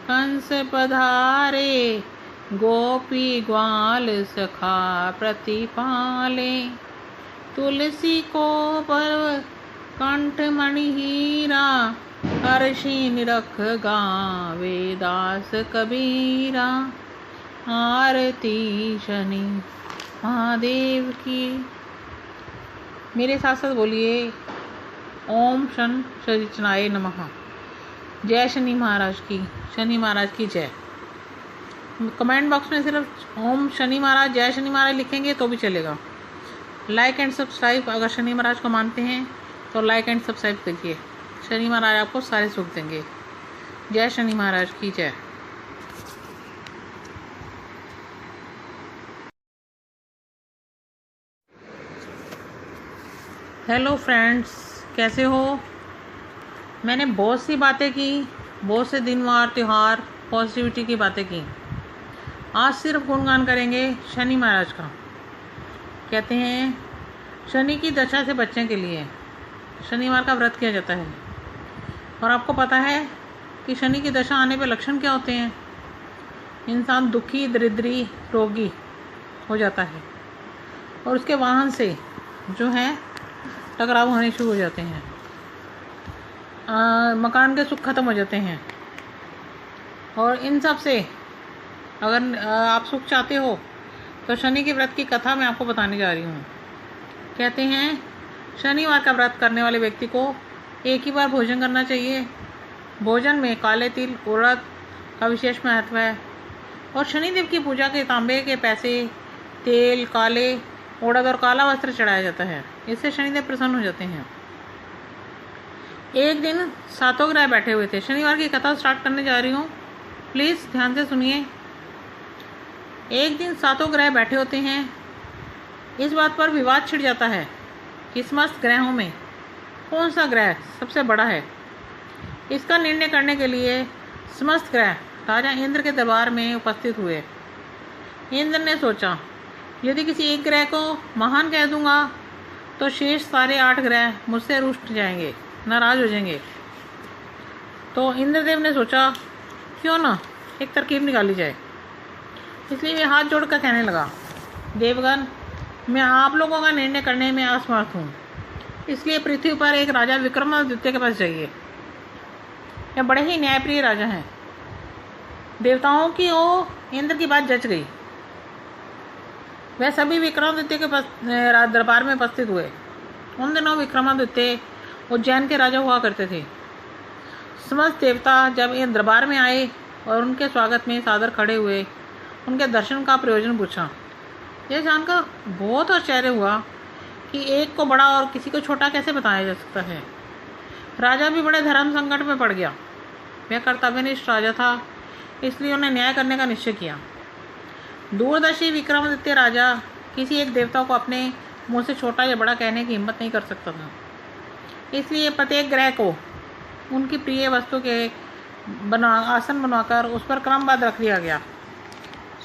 कंस पधारे, गोपी ग्वाल सखा प्रतिपाले। तुलसी को पर्व कंठ मणि हीरा, हर्षि निरख गावे दास कबीरा। आरती शनि महादेव की। मेरे साथ साथ बोलिए ओम शन शनिचनाय नमः। जय शनि महाराज की, शनि महाराज की जय। कमेंट बॉक्स में सिर्फ ओम शनि महाराज, जय शनि महाराज लिखेंगे तो भी चलेगा। लाइक एंड सब्सक्राइब, अगर शनि महाराज को मानते हैं तो लाइक एंड सब्सक्राइब करिए। शनि महाराज आपको सारे सुख देंगे। जय शनि महाराज की जय। हेलो फ्रेंड्स, कैसे हो? मैंने बहुत सी बातें की, बहुत से दिनवार त्यौहार पॉजिटिविटी की बातें की। आज सिर्फ गुणगान करेंगे शनि महाराज का। कहते हैं शनि की दशा से बचने के लिए शनिवार का व्रत किया जाता है। और आपको पता है कि शनि की दशा आने पे लक्षण क्या होते हैं? इंसान दुखी, दरिद्री, रोगी हो जाता है और उसके वाहन से जो है टकराव होने शुरू हो जाते हैं। मकान के सुख खत्म हो जाते हैं। और इन सब से अगर आप सुख चाहते हो तो शनि के व्रत की कथा मैं आपको बताने जा रही हूँ। कहते हैं शनिवार का व्रत करने वाले व्यक्ति को एक ही बार भोजन करना चाहिए। भोजन में काले तिल, उड़द का विशेष महत्व है। और शनिदेव की पूजा के तांबे के पैसे, तेल, काले उड़द और काला वस्त्र चढ़ाया जाता है। इससे शनिदेव प्रसन्न हो जाते हैं। एक दिन 7 ग्रह बैठे हुए थे। शनिवार की कथा स्टार्ट करने जा रही हूँ, प्लीज़ ध्यान से सुनिए। एक दिन 7 ग्रह बैठे होते हैं। इस बात पर विवाद छिड़ जाता है कि समस्त ग्रहों में कौन सा ग्रह सबसे बड़ा है। इसका निर्णय करने के लिए समस्त ग्रह राजा इंद्र के दरबार में उपस्थित हुए। इंद्र ने सोचा, यदि किसी एक ग्रह को महान कह दूंगा तो शेष सारे 8 ग्रह मुझसे रुष्ट जाएंगे, नाराज हो जाएंगे। तो इंद्रदेव ने सोचा क्यों ना एक तरकीब निकाली जाए। इसलिए वे हाथ जोड़कर कहने लगा, देवगण मैं आप लोगों का निर्णय करने में असमर्थ हूँ, इसलिए पृथ्वी पर एक राजा विक्रमादित्य के पास जाइए। यह बड़े ही न्यायप्रिय राजा हैं। देवताओं की ओर इंद्र की बात जच गई। वह सभी विक्रमादित्य के दरबार में उपस्थित हुए। उन दिनों विक्रमादित्य उज्जैन के राजा हुआ करते थे। समस्त देवता जब इन दरबार में आए और उनके स्वागत में सादर खड़े हुए, उनके दर्शन का प्रयोजन पूछा। यह जानकर बहुत आश्चर्य हुआ कि एक को बड़ा और किसी को छोटा कैसे बताया जा सकता है। राजा भी बड़े धर्म संकट में पड़ गया। वह कर्तव्यनिष्ठ राजा था, इसलिए उन्हें न्याय करने का निश्चय किया। दूरदर्शी विक्रमादित्य राजा किसी एक देवता को अपने मुंह से छोटा या बड़ा कहने की हिम्मत नहीं कर सकता था, इसलिए प्रत्येक ग्रह को उनकी प्रिय वस्तु के आसन बनवाकर उस पर क्रमबद्ध रख दिया गया।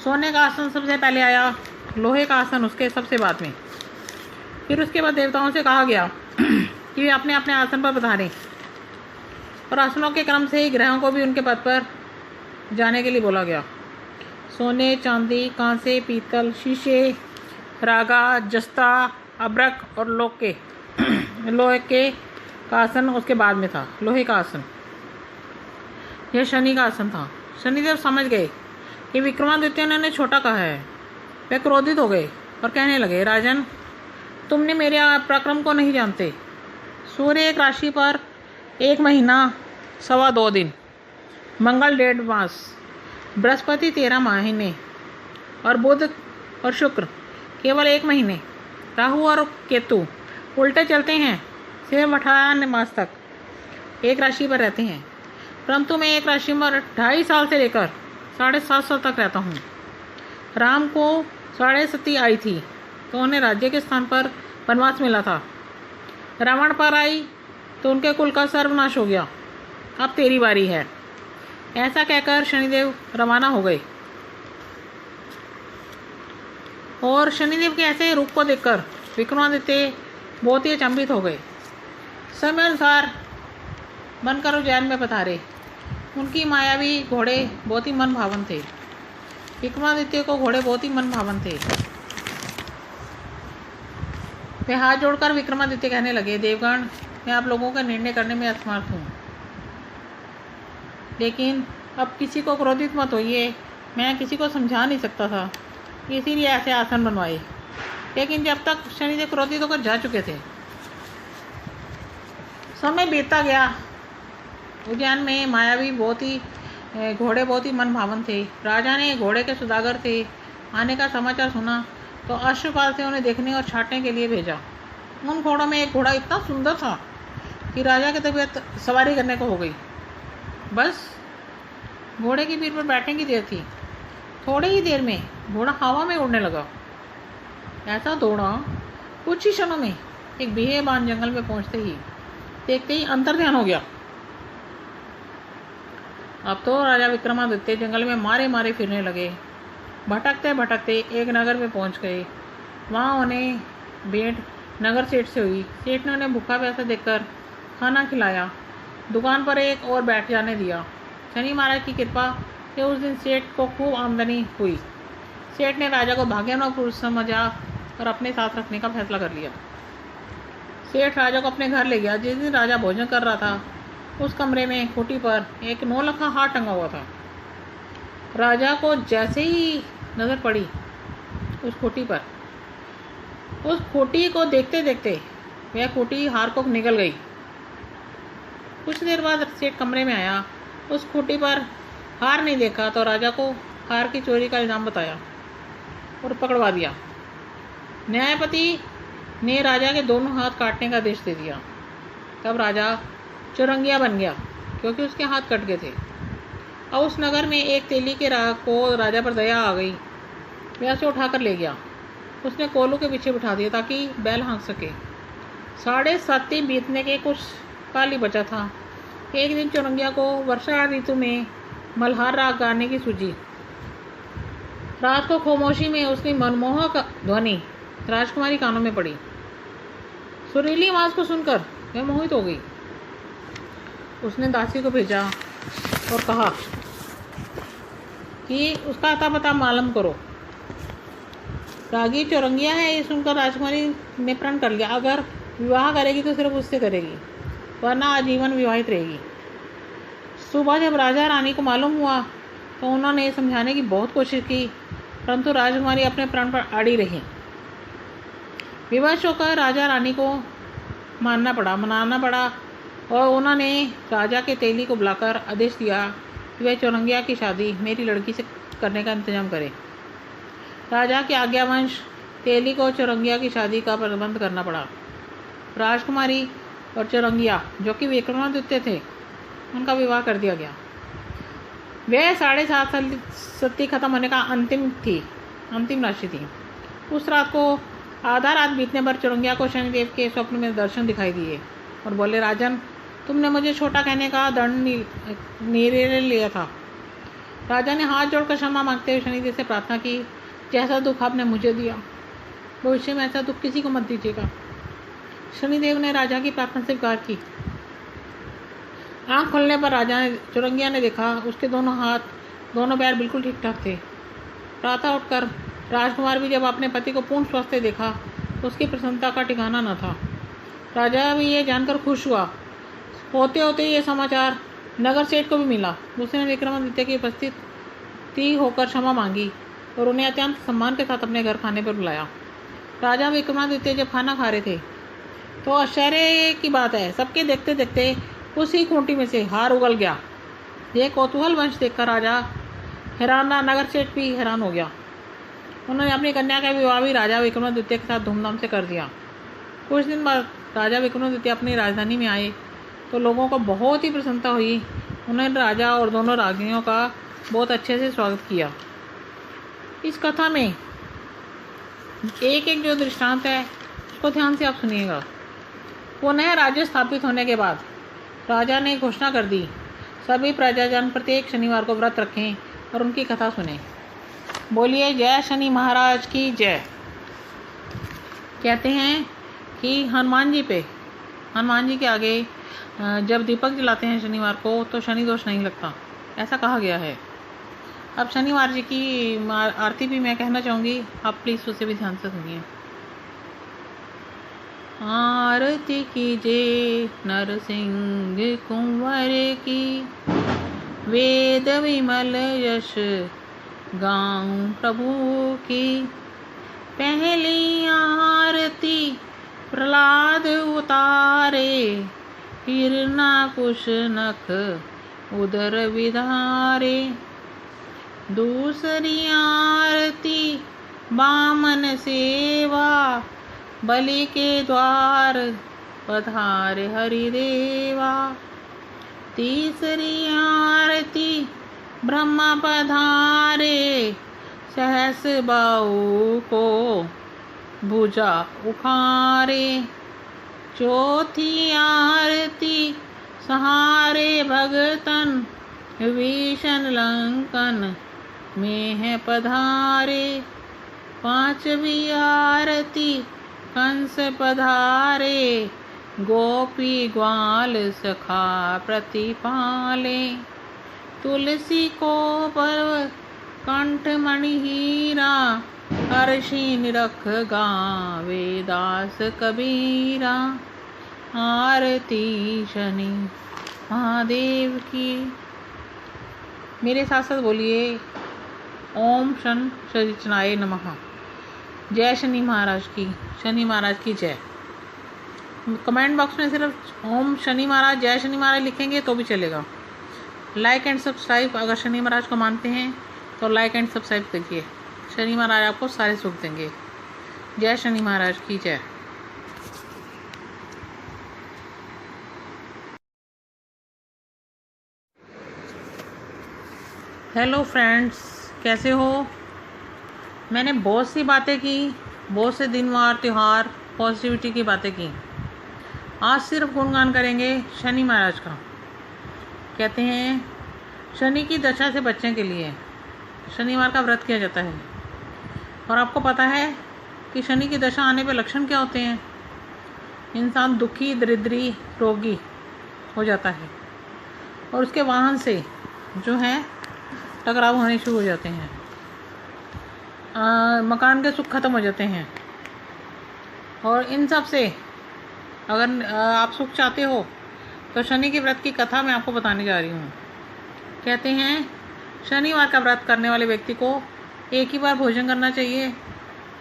सोने का आसन सबसे पहले आया, लोहे का आसन उसके सबसे बाद में। फिर उसके बाद देवताओं से कहा गया कि वे अपने अपने आसन पर पधारें, और आसनों के क्रम से ही ग्रहों को भी उनके पद पर जाने के लिए बोला गया। सोने, चांदी, कांसे, पीतल, शीशे, रागा, जस्ता, अब्रक और लोहे के का आसन उसके बाद में था। लोहे का आसन यह शनि का आसन था। शनिदेव समझ गए कि विक्रमादित्य ने उन्हें छोटा कहा है। वे क्रोधित हो गए और कहने लगे, राजन, तुमने मेरे पराक्रम को नहीं जानते। सूर्य एक राशि पर 1 महीना 2.25 दिन, मंगल 1.5 मास, बृहस्पति 13 महीने और बुध और शुक्र केवल 1 महीने, राहु और केतु उल्टे चलते हैं, सिर्फ 18 मास तक एक राशि पर रहते हैं। परंतु मैं एक राशि पर 2.5 साल से लेकर 7.5 साल तक रहता हूँ। राम को 7.5 आई थी तो उन्हें राज्य के स्थान पर वनवास मिला था। रावण पर आई तो उनके कुल का सर्वनाश हो गया। अब तेरी बारी है। ऐसा कहकर शनिदेव रवाना हो गए। और शनिदेव के ऐसे रूप को देखकर विक्रमादित्य बहुत ही अचंभित हो गए। समय अनुसार बनकर उज्जैन में पधारे। उनकी मायावी घोड़े बहुत ही मन भावन थे। विक्रमादित्य को घोड़े बहुत ही मन भावन थे। वे हाथ जोड़कर विक्रमादित्य कहने लगे, देवगण, मैं आप लोगों का निर्णय करने में असमर्थ हूँ, लेकिन अब किसी को क्रोधित मत होइए। मैं किसी को समझा नहीं सकता था, इसीलिए ऐसे आसन बनवाए। लेकिन जब तक शनिदेव क्रोधित होकर जा चुके थे, समय बीतता गया। उज्जैन में मायावी घोड़े बहुत ही मन भावन थे। राजा ने घोड़े के सुदागर थे आने का समाचार सुना तो अश्वपाल से उन्हें देखने और छांटने के लिए भेजा। उन घोड़ों में एक घोड़ा इतना सुंदर था कि राजा की तबीयत सवारी करने को हो गई। बस घोड़े की पीठ पर बैठने की देर थी। थोड़ी ही देर में घोड़ा हवा में उड़ने लगा। ऐसा दौड़ा, कुछ ही क्षणों में एक बेहबान जंगल में पहुंचते ही देखते ही अंतर्ध्यान हो गया। अब तो राजा विक्रमादित्य जंगल में मारे मारे फिरने लगे। भटकते भटकते एक नगर में पहुंच गए। वहाँ उन्हें भेंट नगर सेठ से हुई। सेठ ने उन्हें भूखा प्यासा देखकर खाना खिलाया, दुकान पर एक और बैठ जाने दिया। शनि महाराज की कृपा से उस दिन सेठ को खूब आमदनी हुई। सेठ ने राजा को भाग्यवान पुरुष समझा और अपने साथ रखने का फैसला कर लिया। सेठ राजा को अपने घर ले गया। जिस दिन राजा भोजन कर रहा था, उस कमरे में खूंटी पर एक 9 लखा हार टंगा हुआ था। राजा को जैसे ही नजर पड़ी उस खूंटी पर, उस खूंटी को देखते देखते वह खूंटी हार को निगल गई। कुछ देर बाद सेठ कमरे में आया। उस खूंटी पर हार नहीं देखा तो राजा को हार की चोरी का इल्जाम बताया और पकड़वा दिया। न्यायपति ने राजा के दोनों हाथ काटने का आदेश दे दिया। तब राजा चुरंगिया बन गया क्योंकि उसके हाथ कट गए थे। अब उस नगर में एक तेली के को राजा पर दया आ गई। वह उसे उठाकर ले गया। उसने कोलू के पीछे बिठा दिया ताकि बैल हाँक सके। 7.5 बीतने के कुछ काल ही बचा था। एक दिन चुरंगिया को वर्षा ऋतु में मल्हार राग गाने की सूझी। रात को खामोशी में उसकी मनमोहक ध्वनि राजकुमारी कानों में पड़ी। सुरीली आवाज को सुनकर वह मोहित हो गई। उसने दासी को भेजा और कहा कि उसका अता पता मालूम करो। रागी चौरंगिया है, ये सुनकर राजकुमारी ने प्रण कर लिया, अगर विवाह करेगी तो सिर्फ उससे करेगी, वरना आजीवन विवाहित रहेगी। सुबह जब राजा रानी को मालूम हुआ तो उन्होंने ये समझाने की बहुत कोशिश की, परंतु राजकुमारी अपने प्रण पर अड़ी रही। विवश होकर राजा रानी को मनाना पड़ा और उन्होंने राजा के तेली को बुलाकर आदेश दिया कि वह चौरंगिया की शादी मेरी लड़की से करने का इंतजाम करे। राजा के आज्ञावंश तेली को चौरंगिया की शादी का प्रबंध करना पड़ा। राजकुमारी और चौरंगिया, जो कि विक्रमादित्य थे, उनका विवाह कर दिया गया। वह 7.5 साल सती खत्म होने का अंतिम राशि थी। उस रात को आधा रात बीतने पर चौरंगिया को शनिदेव के स्वप्न में दर्शन दिखाई दिए और बोले, राजन, तुमने मुझे छोटा कहने का दंड निर्णय लिया था। राजा ने हाथ जोड़कर क्षमा मांगते हुए शनिदेव से प्रार्थना की, जैसा दुख आपने मुझे दिया, भविष्य में ऐसा दुख किसी को मत दीजिएगा। शनिदेव ने राजा की प्रार्थना स्वीकार की। आँख खुलने पर चौरंगिया ने देखा उसके दोनों पैर बिल्कुल ठीक ठाक थे। प्रातः उठकर राजकुमार भी जब अपने पति को पूर्ण स्वस्थ देखा तो उसकी प्रसन्नता का ठिकाना न था। राजा भी ये जानकर खुश हुआ। होते होते ये समाचार नगर सेठ को भी मिला। उसने विक्रमादित्य की उपस्थिति होकर क्षमा मांगी और उन्हें अत्यंत सम्मान के साथ अपने घर खाने पर बुलाया। राजा विक्रमादित्य जब खाना खा रहे थे तो आश्चर्य की बात है, सबके देखते देखते उसी खूंटी में से हार उगल गया। यह कौतूहल वंश देखकर राजा नगर सेठ भी हैरान हो गया। उन्होंने अपनी कन्या का विवाह भी राजा विक्रमादित्य के साथ धूमधाम से कर दिया। कुछ दिन बाद राजा विक्रमादित्य अपनी राजधानी में आए तो लोगों को बहुत ही प्रसन्नता हुई। उन्होंने राजा और दोनों रागियों का बहुत अच्छे से स्वागत किया। इस कथा में एक जो दृष्टांत है उसको ध्यान से आप सुनिएगा। पुनः राज्य स्थापित होने के बाद राजा ने घोषणा कर दी, सभी प्रजाजन प्रत्येक शनिवार को व्रत रखें और उनकी कथा सुने। बोलिए जय शनि महाराज की जय। कहते हैं कि हनुमान जी के आगे जब दीपक जलाते हैं शनिवार को तो शनि दोष नहीं लगता, ऐसा कहा गया है। अब शनिवार जी की आरती भी मैं कहना चाहूँगी, आप प्लीज़ उसे भी ध्यान से सुनिए। आरती कीजिए नरसिंह कुंवर की, वेद विमल यश गाऊं प्रभु की। पहली आरती प्रहलाद उतारे, हिरणाकुश नख उदर विधारे। दूसरी आरती बामन सेवा, बलि के द्वार पधारे हरिदेवा। तीसरी आरती ब्रह्मा पधारे, सहस बाहु को भुजा उखारे। चौथी आरती सहारे भगतन, विभीषण लंकन में है पधारे। पांचवी आरती कंस पधारे, गोपी ग्वाल सखा प्रतिपाले। तुलसी को पर्व कंठ मणि हीरा, हर्षि निरख गावे दास कबीरा। आरती शनि महादेव की। मेरे साथ साथ बोलिए ओम शनिचराय नमः। जय शनि महाराज की जय। कमेंट बॉक्स में सिर्फ ओम शनि महाराज, जय शनि महाराज लिखेंगे तो भी चलेगा। लाइक एंड सब्सक्राइब, अगर शनि महाराज को मानते हैं तो लाइक एंड सब्सक्राइब करिए। शनि महाराज आपको सारे सुख देंगे। जय शनि महाराज की जय। हेलो फ्रेंड्स, कैसे हो? मैंने बहुत सी बातें की, बहुत से दिनवार त्यौहार पॉजिटिविटी की बातें की। आज सिर्फ गुणगान करेंगे शनि महाराज का। कहते हैं शनि की दशा से बचने के लिए शनिवार का व्रत किया जाता है। और आपको पता है कि शनि की दशा आने पर लक्षण क्या होते हैं? इंसान दुखी, दरिद्री, रोगी हो जाता है और उसके वाहन से जो है टकराव होने शुरू हो जाते हैं। मकान के सुख खत्म हो जाते हैं। और इन सब से अगर आप सुख चाहते हो तो शनि के व्रत की कथा मैं आपको बताने जा रही हूँ। कहते हैं शनिवार का व्रत करने वाले व्यक्ति को एक ही बार भोजन करना चाहिए।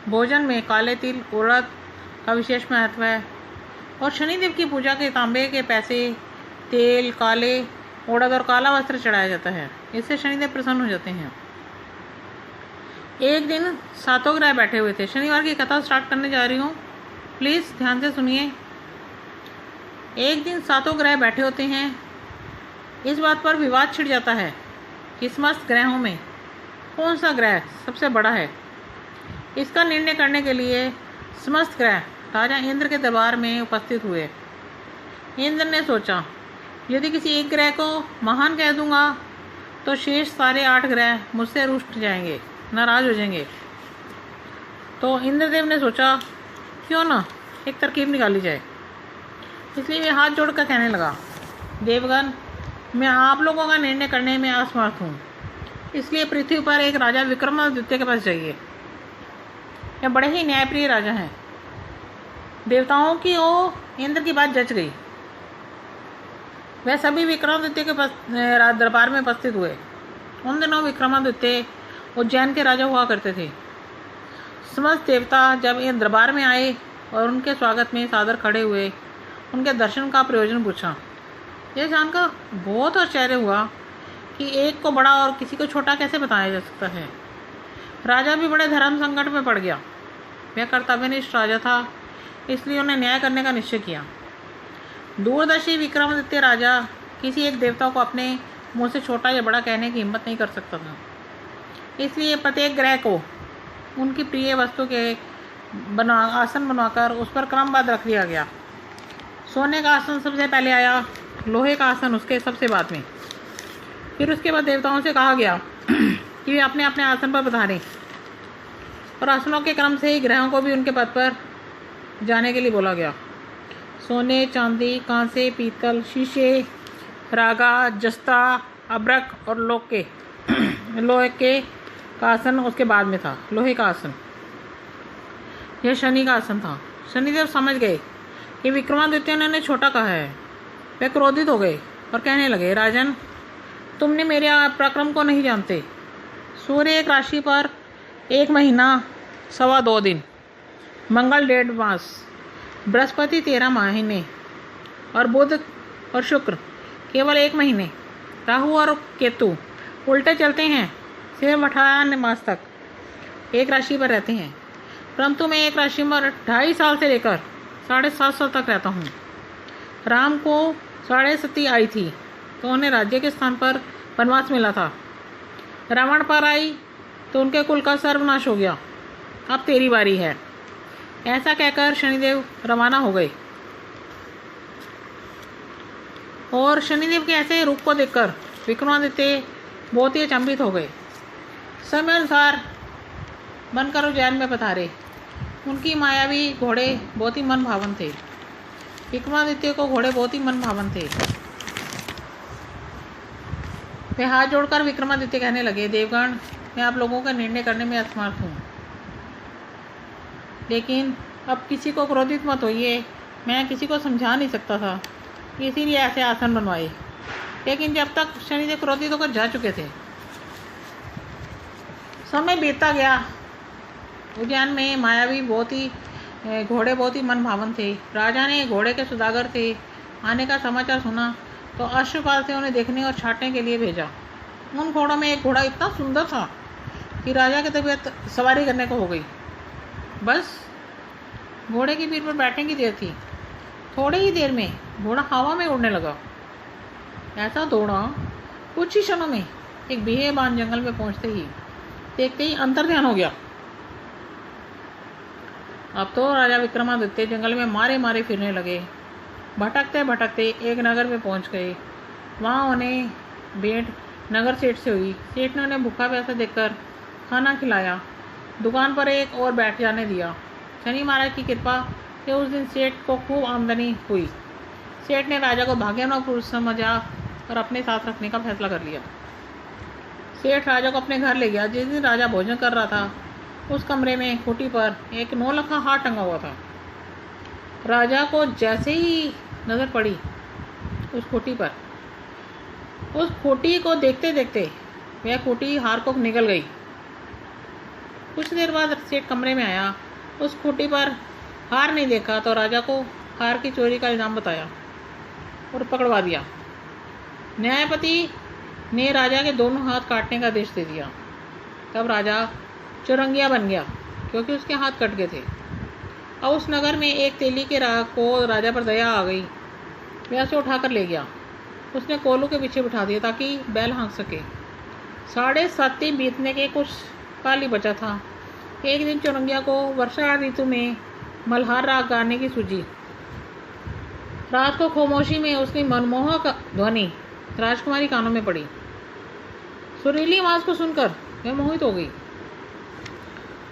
भोजन में काले तिल उड़द का विशेष महत्व है और शनिदेव की पूजा के तांबे के पैसे, तेल, काले उड़द और काला वस्त्र चढ़ाया जाता है। इससे शनिदेव प्रसन्न हो जाते हैं। एक दिन सातों ग्रह बैठे हुए थे। शनिवार की कथा स्टार्ट करने जा रही हूँ, प्लीज़ ध्यान से सुनिए। एक दिन सातों ग्रह बैठे होते हैं। इस बात पर विवाद छिड़ जाता है कि समस्त ग्रहों में कौन सा ग्रह सबसे बड़ा है। इसका निर्णय करने के लिए समस्त ग्रह राजा इंद्र के दरबार में उपस्थित हुए। इंद्र ने सोचा, यदि किसी एक ग्रह को महान कह दूंगा तो शेष सारे 8 ग्रह मुझसे रुष्ट जाएंगे, नाराज हो जाएंगे। तो इंद्रदेव ने सोचा, क्यों ना एक तरकीब निकाली जाए। इसलिए वे हाथ जोड़कर कहने लगा, देवगण, मैं आप लोगों का निर्णय करने में असमर्थ हूँ। इसलिए पृथ्वी पर एक राजा विक्रमादित्य के पास जाइए। यह बड़े ही न्यायप्रिय राजा हैं। देवताओं की इंद्र की बात जच गई। वह सभी विक्रमादित्य के दरबार में उपस्थित हुए। उन दिनों विक्रमादित्य उज्जैन के राजा हुआ करते थे। समस्त देवता जब इन दरबार में आए और उनके स्वागत में सादर खड़े हुए, उनके दर्शन का प्रयोजन पूछा। यह जानकर बहुत आश्चर्य हुआ कि एक को बड़ा और किसी को छोटा कैसे बताया जा सकता है। राजा भी बड़े धर्म संकट में पड़ गया। वह कर्तव्यनिष्ठ राजा था, इसलिए उन्हें न्याय करने का निश्चय किया। दूरदर्शी विक्रमादित्य राजा किसी एक देवता को अपने मुंह से छोटा या बड़ा कहने की हिम्मत नहीं कर सकता था। इसलिए प्रत्येक ग्रह को उनकी प्रिय वस्तु के आसन बनवाकर उस पर क्रमबद्ध रख दिया गया। सोने का आसन सबसे पहले आया, लोहे का आसन उसके सबसे बाद में। फिर उसके बाद देवताओं से कहा गया कि वे अपने अपने आसन पर पधारें और आसनों के क्रम से ही ग्रहों को भी उनके पद पर जाने के लिए बोला गया। सोने, चांदी, कांसे, पीतल, शीशे, रागा, जस्ता, अब्रक और लोहे के का आसन उसके बाद में था। लोहे का आसन यह शनि का आसन था। शनिदेव समझ गए कि विक्रमादित्य ने छोटा कहा है। वे क्रोधित हो गए और कहने लगे, राजन, तुमने मेरे पराक्रम को नहीं जानते। सूर्य एक राशि पर 1 महीना 2.25 दिन, मंगल 1.5 मास, बृहस्पति 13 महीने और बुध और शुक्र केवल 1 महीने, राहु और केतु उल्टे चलते हैं, सिर्फ 18 मास तक एक राशि पर रहते हैं। परंतु मैं एक राशि पर 2.5 साल से लेकर 7.5 साल तक रहता हूँ। राम को 7.5 आई थी तो उन्हें राज्य के स्थान पर वनवास मिला था। रावण पर आई तो उनके कुल का सर्वनाश हो गया। अब तेरी बारी है। ऐसा कहकर शनिदेव रवाना हो गए। और शनिदेव के ऐसे रूप को देखकर विक्रमादित्य बहुत ही अचंभित हो गए। समय अनुसार बनकर उज्जैन में पधारे। उनकी मायावी घोड़े बहुत ही मन भावन थे। विक्रमादित्य को घोड़े बहुत ही मन भावन थे। वे हाथ जोड़कर विक्रमादित्य कहने लगे, देवगण, मैं आप लोगों का निर्णय करने में असमर्थ हूँ। लेकिन अब किसी को क्रोधित मत होइए। मैं किसी को समझा नहीं सकता था, इसीलिए ऐसे आसन बनवाए। लेकिन जब तक शनिदेव क्रोधित होकर जा चुके थे, समय बीतता गया। उज्जैन में मायावी घोड़े बहुत ही मन भावन थे। राजा ने घोड़े के सौदागर थे आने का समाचार सुना तो अश्वपाल से उन्हें देखने और छांटने के लिए भेजा। उन घोड़ों में एक घोड़ा इतना सुंदर था कि राजा की तबीयत सवारी करने को हो गई। बस घोड़े की पीठ पर बैठने की देर थी। थोड़ी ही देर में घोड़ा हवा में उड़ने लगा। ऐसा दौड़ा, कुछ ही क्षणों में एक बेबान जंगल में पहुंचते ही देखते ही अंतर्ध्यान हो गया। अब तो राजा विक्रमादित्य जंगल में मारे मारे फिरने लगे। भटकते भटकते एक नगर में पहुंच गए। वहाँ उन्हें भेंट नगर सेठ से हुई। सेठ ने उन्हें भूखा प्यासा देखकर खाना खिलाया, दुकान पर एक और बैठ जाने दिया। शनि महाराज की कृपा से उस दिन सेठ को खूब आमदनी हुई। सेठ ने राजा को भाग्यवान पुरुष समझा और अपने साथ रखने का फैसला कर लिया। सेठ राजा को अपने घर ले गया। जिस दिन राजा भोजन कर रहा था, उस कमरे में खूंटी पर एक नौलखा हार टंगा हुआ था। राजा को जैसे ही नज़र पड़ी उस खूंटी पर, उस खूंटी को देखते देखते वह खूंटी हार को निकल गई। कुछ देर बाद सेठ कमरे में आया। उस खूंटी पर हार नहीं देखा तो राजा को हार की चोरी का इल्ज़ाम बताया और पकड़वा दिया। न्यायपति ने राजा के दोनों हाथ काटने का आदेश दे दिया। तब राजा चुरंगिया बन गया क्योंकि उसके हाथ कट गए थे। अब उस नगर में एक तेली के को राजा पर दया आ गई। वह उसे उठाकर ले गया। उसने कोलू के पीछे बिठा दिया ताकि बैल हाँक सके। 7:30 बीतने के कुछ काल ही बचा था। एक दिन चुरंगिया को वर्षा ऋतु में मल्हार राग गाने की सूझी। रात को खामोशी में उसकी मनमोहक ध्वनि राजकुमारी कानों में पड़ी। सुरीली आवाज को सुनकर वह मोहित हो गई।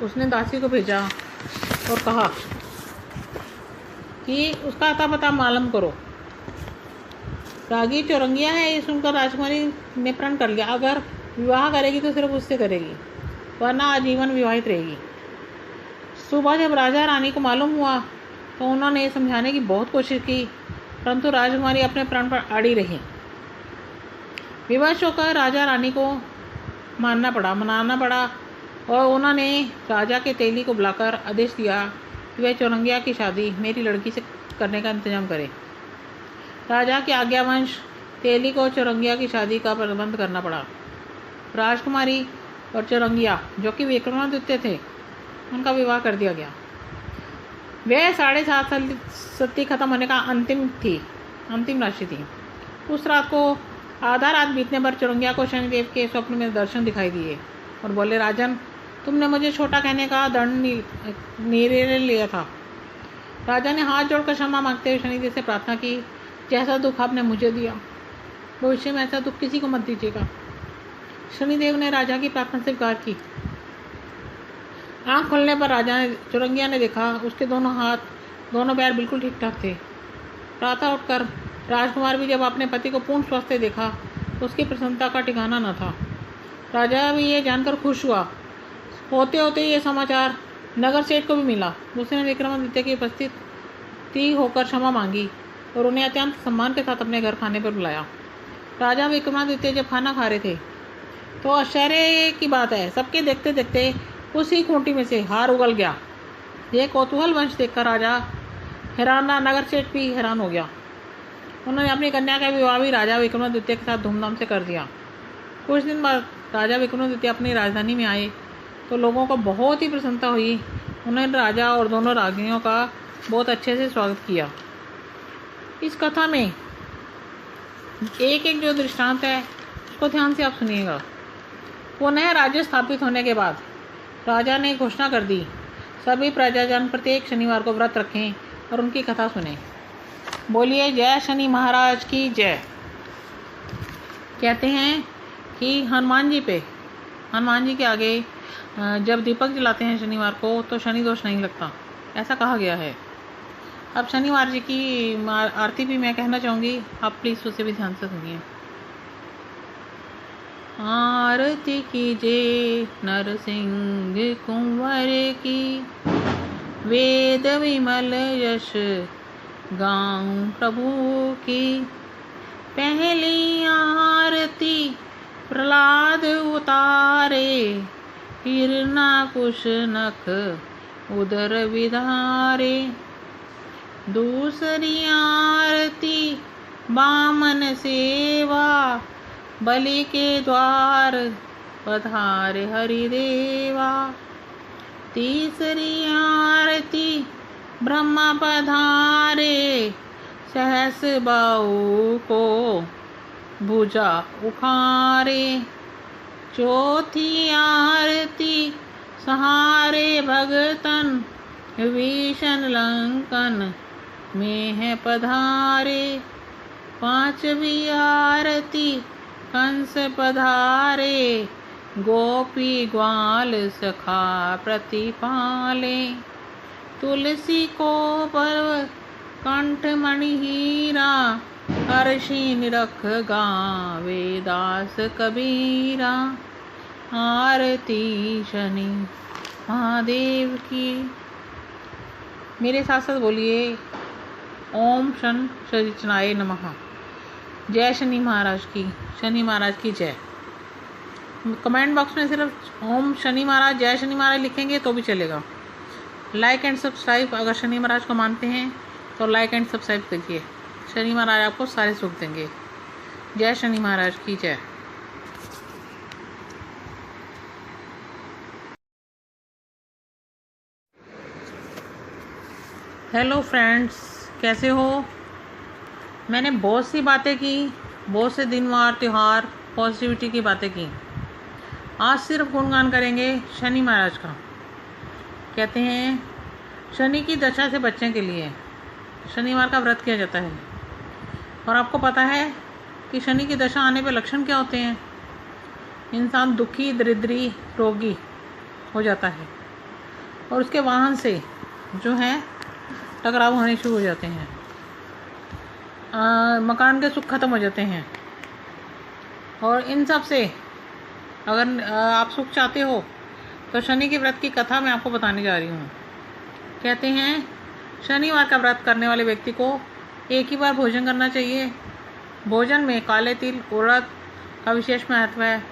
उसने दासी को भेजा और कहा कि उसका अता पता मालूम करो। रागी चौरंगिया है, ये सुनकर राजकुमारी ने प्रण कर लिया, अगर विवाह करेगी तो सिर्फ उससे करेगी, वरना आजीवन विवाहित रहेगी। सुबह जब राजा रानी को मालूम हुआ तो उन्होंने समझाने की बहुत कोशिश की, परंतु राजकुमारी अपने प्रण पर अड़ी रही। विवश होकर राजा रानी को मनाना पड़ा और उन्होंने राजा के तेली को बुलाकर आदेश दिया कि वह चौरंगिया की शादी मेरी लड़की से करने का इंतजाम करे। राजा के आज्ञावंश तेली को चौरंगिया की शादी का प्रबंध करना पड़ा। राजकुमारी और चौरंगिया, जो कि विक्रमादित्य थे, उनका विवाह कर दिया गया। वह 7.5 साल सती खत्म होने का अंतिम राशि थी। उस रात को आधा रात बीतने पर चौरंगिया को शनिदेव के स्वप्न में दर्शन दिखाई दिए और बोले, राजन, तुमने मुझे छोटा कहने का दंड निर्णय लिया था। राजा ने हाथ जोड़कर क्षमा मांगते हुए शनिदेव से प्रार्थना की, जैसा दुख आपने मुझे दिया भविष्य में ऐसा दुख किसी को मत दीजिएगा। शनिदेव ने राजा की प्रार्थना स्वीकार की। आँख खुलने पर चौरंगिया ने देखा उसके दोनों पैर बिल्कुल ठीक ठाक थे। प्रातः उठकर राजकुमार भी जब अपने पति को पूर्ण स्वस्थ देखा तो उसकी प्रसन्नता का ठिकाना न था। राजा भी ये जानकर खुश हुआ। होते होते ये समाचार नगर सेठ को भी मिला। उसने विक्रमादित्य की उपस्थिति होकर क्षमा मांगी और उन्हें अत्यंत सम्मान के साथ अपने घर खाने पर बुलाया। राजा विक्रमादित्य जब खाना खा रहे थे तो आश्चर्य की बात है, सबके देखते देखते उसी खूंटी में से हार उगल गया। यह कौतूहल वंश देखकर राजा हैरान रहा, नगर सेठ भी हैरान हो गया। उन्होंने अपनी कन्या का विवाह भी राजा विक्रमादित्य के साथ धूमधाम से कर दिया। कुछ दिन बाद राजा विक्रमादित्य अपनी राजधानी में आए तो लोगों को बहुत ही प्रसन्नता हुई। उन्होंने राजा और दोनों रागियों का बहुत अच्छे से स्वागत किया। इस कथा में एक जो दृष्टांत है उसको ध्यान से आप सुनिएगा। पुनः राज्य स्थापित होने के बाद राजा ने घोषणा कर दी, सभी प्रजाजन प्रत्येक शनिवार को व्रत रखें और उनकी कथा सुने। बोलिए जय शनि महाराज की जय। कहते हैं कि हनुमान जी के आगे जब दीपक जलाते हैं शनिवार को तो शनि दोष नहीं लगता, ऐसा कहा गया है। अब शनिवार जी की आरती भी मैं कहना चाहूँगी, आप प्लीज़ उसे भी ध्यान से सुनिए। आरती कीजिए नरसिंह कुंवर की, वेद विमल यश गाऊं प्रभु की। पहली आरती प्रहलाद उतारे, हिरणाकुश नख उदर विधारे। दूसरी आरती बामन सेवा, बलि के द्वार पधारे हरिदेवा। तीसरी आरती ब्रह्मा पधारे, सहस बाहु को भुजा उखारे। चौथी आरती सहारे भगतन, विभीषण लंकन में है पधारे। पांचवी आरती कंस पधारे, गोपी ग्वाल सखा प्रतिपाले। तुलसी को पर्व कंठ मणि हीरा, अर्षि निरख गावे दास कबीरा। आरती शनि महादेव की। मेरे साथ साथ बोलिए ओम शन शनिचनाय नमः। जय शनि महाराज की, शनि महाराज की जय। कमेंट बॉक्स में सिर्फ ओम शनि महाराज, जय शनि महाराज लिखेंगे तो भी चलेगा। लाइक एंड सब्सक्राइब, अगर शनि महाराज को मानते हैं तो लाइक एंड सब्सक्राइब कीजिए। शनि महाराज आपको सारे सुख देंगे। जय शनि महाराज की जय। हेलो फ्रेंड्स, कैसे हो? मैंने बहुत सी बातें की, बहुत से दिनवार त्यौहार पॉजिटिविटी की बातें की। आज सिर्फ गुणगान करेंगे शनि महाराज का। कहते हैं शनि की दशा से बचने के लिए शनिवार का व्रत किया जाता है। और आपको पता है कि शनि की दशा आने पे लक्षण क्या होते हैं? इंसान दुखी, दरिद्री, रोगी हो जाता है और उसके वाहन से जो है टकराव होने शुरू हो जाते हैं। मकान के सुख खत्म हो जाते हैं। और इन सब से अगर आप सुख चाहते हो तो शनि के व्रत की कथा मैं आपको बताने जा रही हूँ। कहते हैं शनिवार का व्रत करने वाले व्यक्ति को एक ही बार भोजन करना चाहिए। भोजन में काले तिल, उड़द का विशेष महत्व है।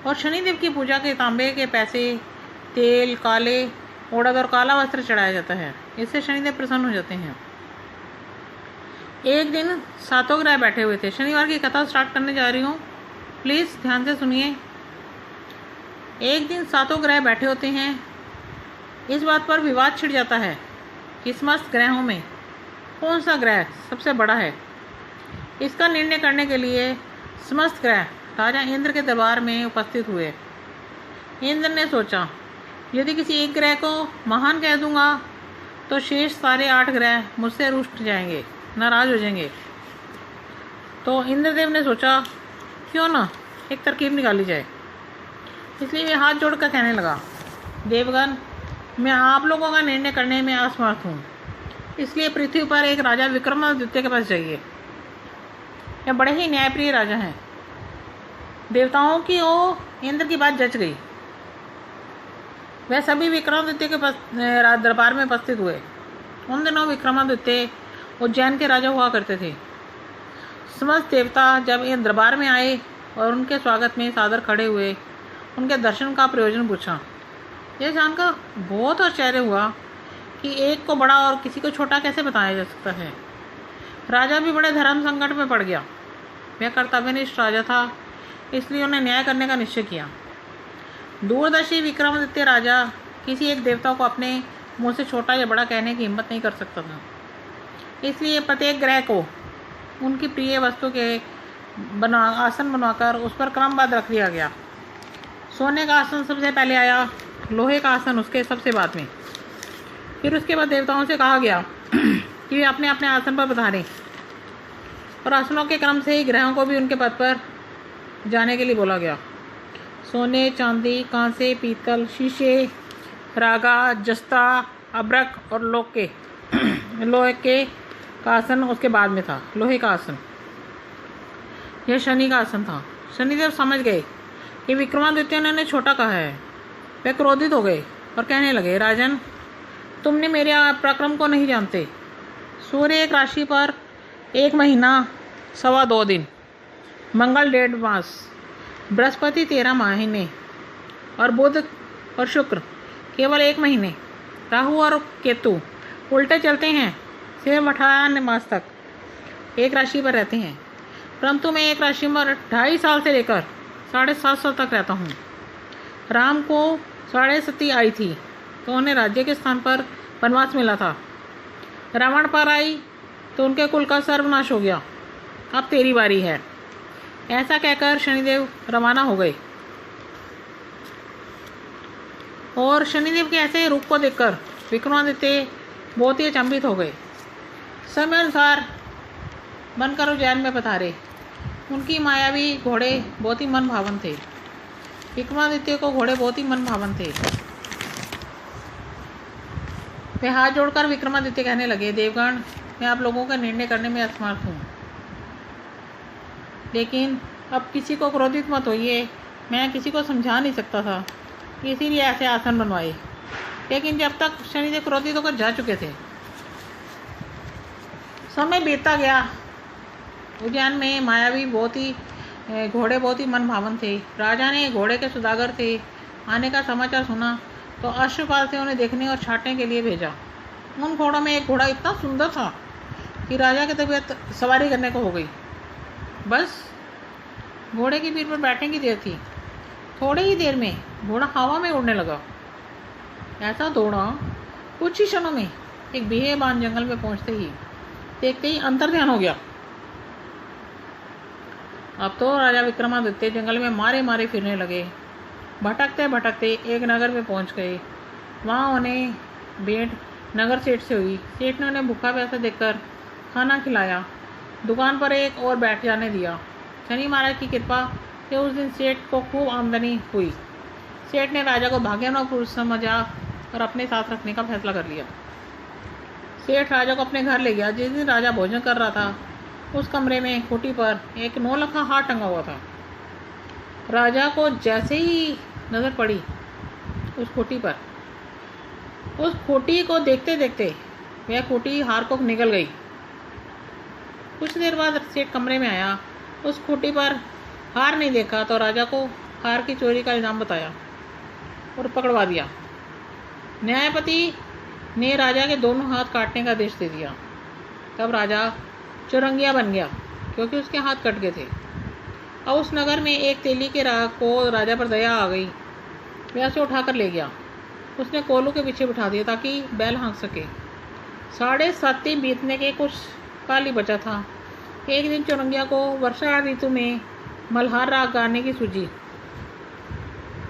और शनिदेव की पूजा के तांबे के पैसे, तेल, काले उड़द और काला वस्त्र चढ़ाया जाता है। इससे शनिदेव प्रसन्न हो जाते हैं। एक दिन सातों ग्रह बैठे हुए थे। शनिवार की कथा स्टार्ट करने जा रही हूँ, प्लीज़ ध्यान से सुनिए। एक दिन सातों ग्रह बैठे होते हैं। इस बात पर विवाद छिड़ जाता है कि समस्त ग्रहों में कौन सा ग्रह सबसे बड़ा है। इसका निर्णय करने के लिए समस्त ग्रह राजा इंद्र के दरबार में उपस्थित हुए। इंद्र ने सोचा, यदि किसी एक ग्रह को महान कह दूंगा तो शेष सारे 8 ग्रह मुझसे रुष्ट जाएंगे, नाराज हो जाएंगे। तो इंद्रदेव ने सोचा क्यों ना एक तरकीब निकाली जाए। इसलिए वे हाथ जोड़कर कहने लगा, देवगण, मैं आप लोगों का निर्णय करने में असमर्थ हूँ। इसलिए पृथ्वी पर एक राजा विक्रमादित्य के पास जाइए। यह बड़े ही न्यायप्रिय राजा हैं। देवताओं की ओ इंद्र की बात जच गई। वह सभी विक्रमादित्य के दरबार में उपस्थित हुए। उन दिनों विक्रमादित्य उज्जैन के राजा हुआ करते थे। समस्त देवता जब इन दरबार में आए और उनके स्वागत में सादर खड़े हुए, उनके दर्शन का प्रयोजन पूछा। यह जानकर बहुत आश्चर्य हुआ कि एक को बड़ा और किसी को छोटा कैसे बताया जा सकता है। राजा भी बड़े धर्म संकट में पड़ गया। वह कर्तव्यनिष्ठ राजा था, इसलिए उन्हें न्याय करने का निश्चय किया। दूरदर्शी विक्रमादित्य राजा किसी एक देवता को अपने मुंह से छोटा या बड़ा कहने की हिम्मत नहीं कर सकता था। इसलिए प्रत्येक ग्रह को उनकी प्रिय वस्तु के आसन बनवाकर उस पर क्रमबद्ध रख दिया गया। सोने का आसन सबसे पहले आया, लोहे का आसन उसके सबसे बाद में। फिर उसके बाद देवताओं से कहा गया कि वे अपने अपने आसन पर पधारें और आसनों के क्रम से ही ग्रहों को भी उनके पद पर जाने के लिए बोला गया। सोने, चांदी, कांसे, पीतल, शीशे, रागा, जस्ता, अब्रक और लोहे के का आसन उसके बाद में था। लोहे का आसन यह शनि का आसन था। शनिदेव समझ गए कि विक्रमादित्य ने छोटा कहा है। वे क्रोधित हो गए और कहने लगे, राजन, तुमने मेरे पराक्रम को नहीं जानते। सूर्य एक राशि पर 1 महीना 2.25 दिन, मंगल 1.5 मास, बृहस्पति 13 महीने और बुध और शुक्र केवल 1 महीने, राहु और केतु उल्टे चलते हैं, सिर्फ 18 मास तक एक राशि पर रहते हैं। परंतु मैं एक राशि पर 2.5 साल से लेकर 7.5 साल तक रहता हूँ। राम को 7.5 आई थी तो उन्हें राज्य के स्थान पर वनवास मिला था। रावण पर आई तो उनके कुल का सर्वनाश हो गया। अब तेरी बारी है। ऐसा कहकर शनिदेव रवाना हो गए। और शनिदेव के ऐसे रूप को देखकर विक्रमादित्य बहुत ही अचंभित हो गए। समय अनुसार बनकर उज्जैन में पधारे। उनकी मायावी घोड़े बहुत ही मन भावन थे। विक्रमादित्य को घोड़े बहुत ही मन भावन थे। वे हाथ जोड़कर विक्रमादित्य कहने लगे, देवगण, मैं आप लोगों का निर्णय करने में असमर्थ हूँ, लेकिन अब किसी को क्रोधित मत होइए। मैं किसी को समझा नहीं सकता था, इसीलिए ऐसे आसन बनवाए। लेकिन जब तक शनिदेव क्रोधित होकर जा चुके थे। समय बीतता गया। उद्यान में मायावी घोड़े बहुत ही मनभावन थे। राजा ने घोड़े के सौदागर थे आने का समाचार सुना तो अश्वपाल से उन्हें देखने और छांटने के लिए भेजा। उन घोड़ों में एक घोड़ा इतना सुंदर था कि राजा की तबीयत सवारी करने को हो गई। बस घोड़े की पीठ पर बैठने की देर थी। थोड़ी ही देर में घोड़ा हवा में उड़ने लगा। ऐसा दौड़ा कुछ ही क्षणों में एक बेबान जंगल में पहुंचते ही देखते ही अंतर्ध्यान हो गया। अब तो राजा विक्रमादित्य जंगल में मारे मारे फिरने लगे। भटकते भटकते एक नगर में पहुंच गए। वहाँ उन्हें भेंट नगर सेठ से हुई। सेठ ने उन्हें भूखा प्यासा देखकर खाना खिलाया, दुकान पर एक और बैठ जाने दिया। शनि महाराज की कृपा से उस दिन सेठ को खूब आमदनी हुई। सेठ ने राजा को भाग्यवान पुरुष समझा और अपने साथ रखने का फैसला कर लिया। सेठ राजा को अपने घर ले गया। जिस दिन राजा भोजन कर रहा था उस कमरे में खूंटी पर एक 9 लखा हार टंगा हुआ था। राजा को जैसे ही नजर पड़ी उस खूंटी पर, उस खूंटी को देखते देखते वह खूंटी हार को निकल गई। कुछ देर बाद सेठ कमरे में आया। उस खूंटी पर हार नहीं देखा तो राजा को हार की चोरी का इल्जाम बताया और पकड़वा दिया। न्यायपति ने राजा के दोनों हाथ काटने का आदेश दे दिया। तब राजा चुरंगिया बन गया क्योंकि उसके हाथ कट गए थे। और उस नगर में एक तेली के को राजा पर दया आ गई। वह उसे उठाकर ले गया। उसने कोलू के पीछे बिठा दिया ताकि बैल हाँक सके। 7.5 बीतने के कुछ काल ही बचा था। एक दिन चुरंगिया को वर्षा ऋतु में मल्हार राग गाने की सूझी।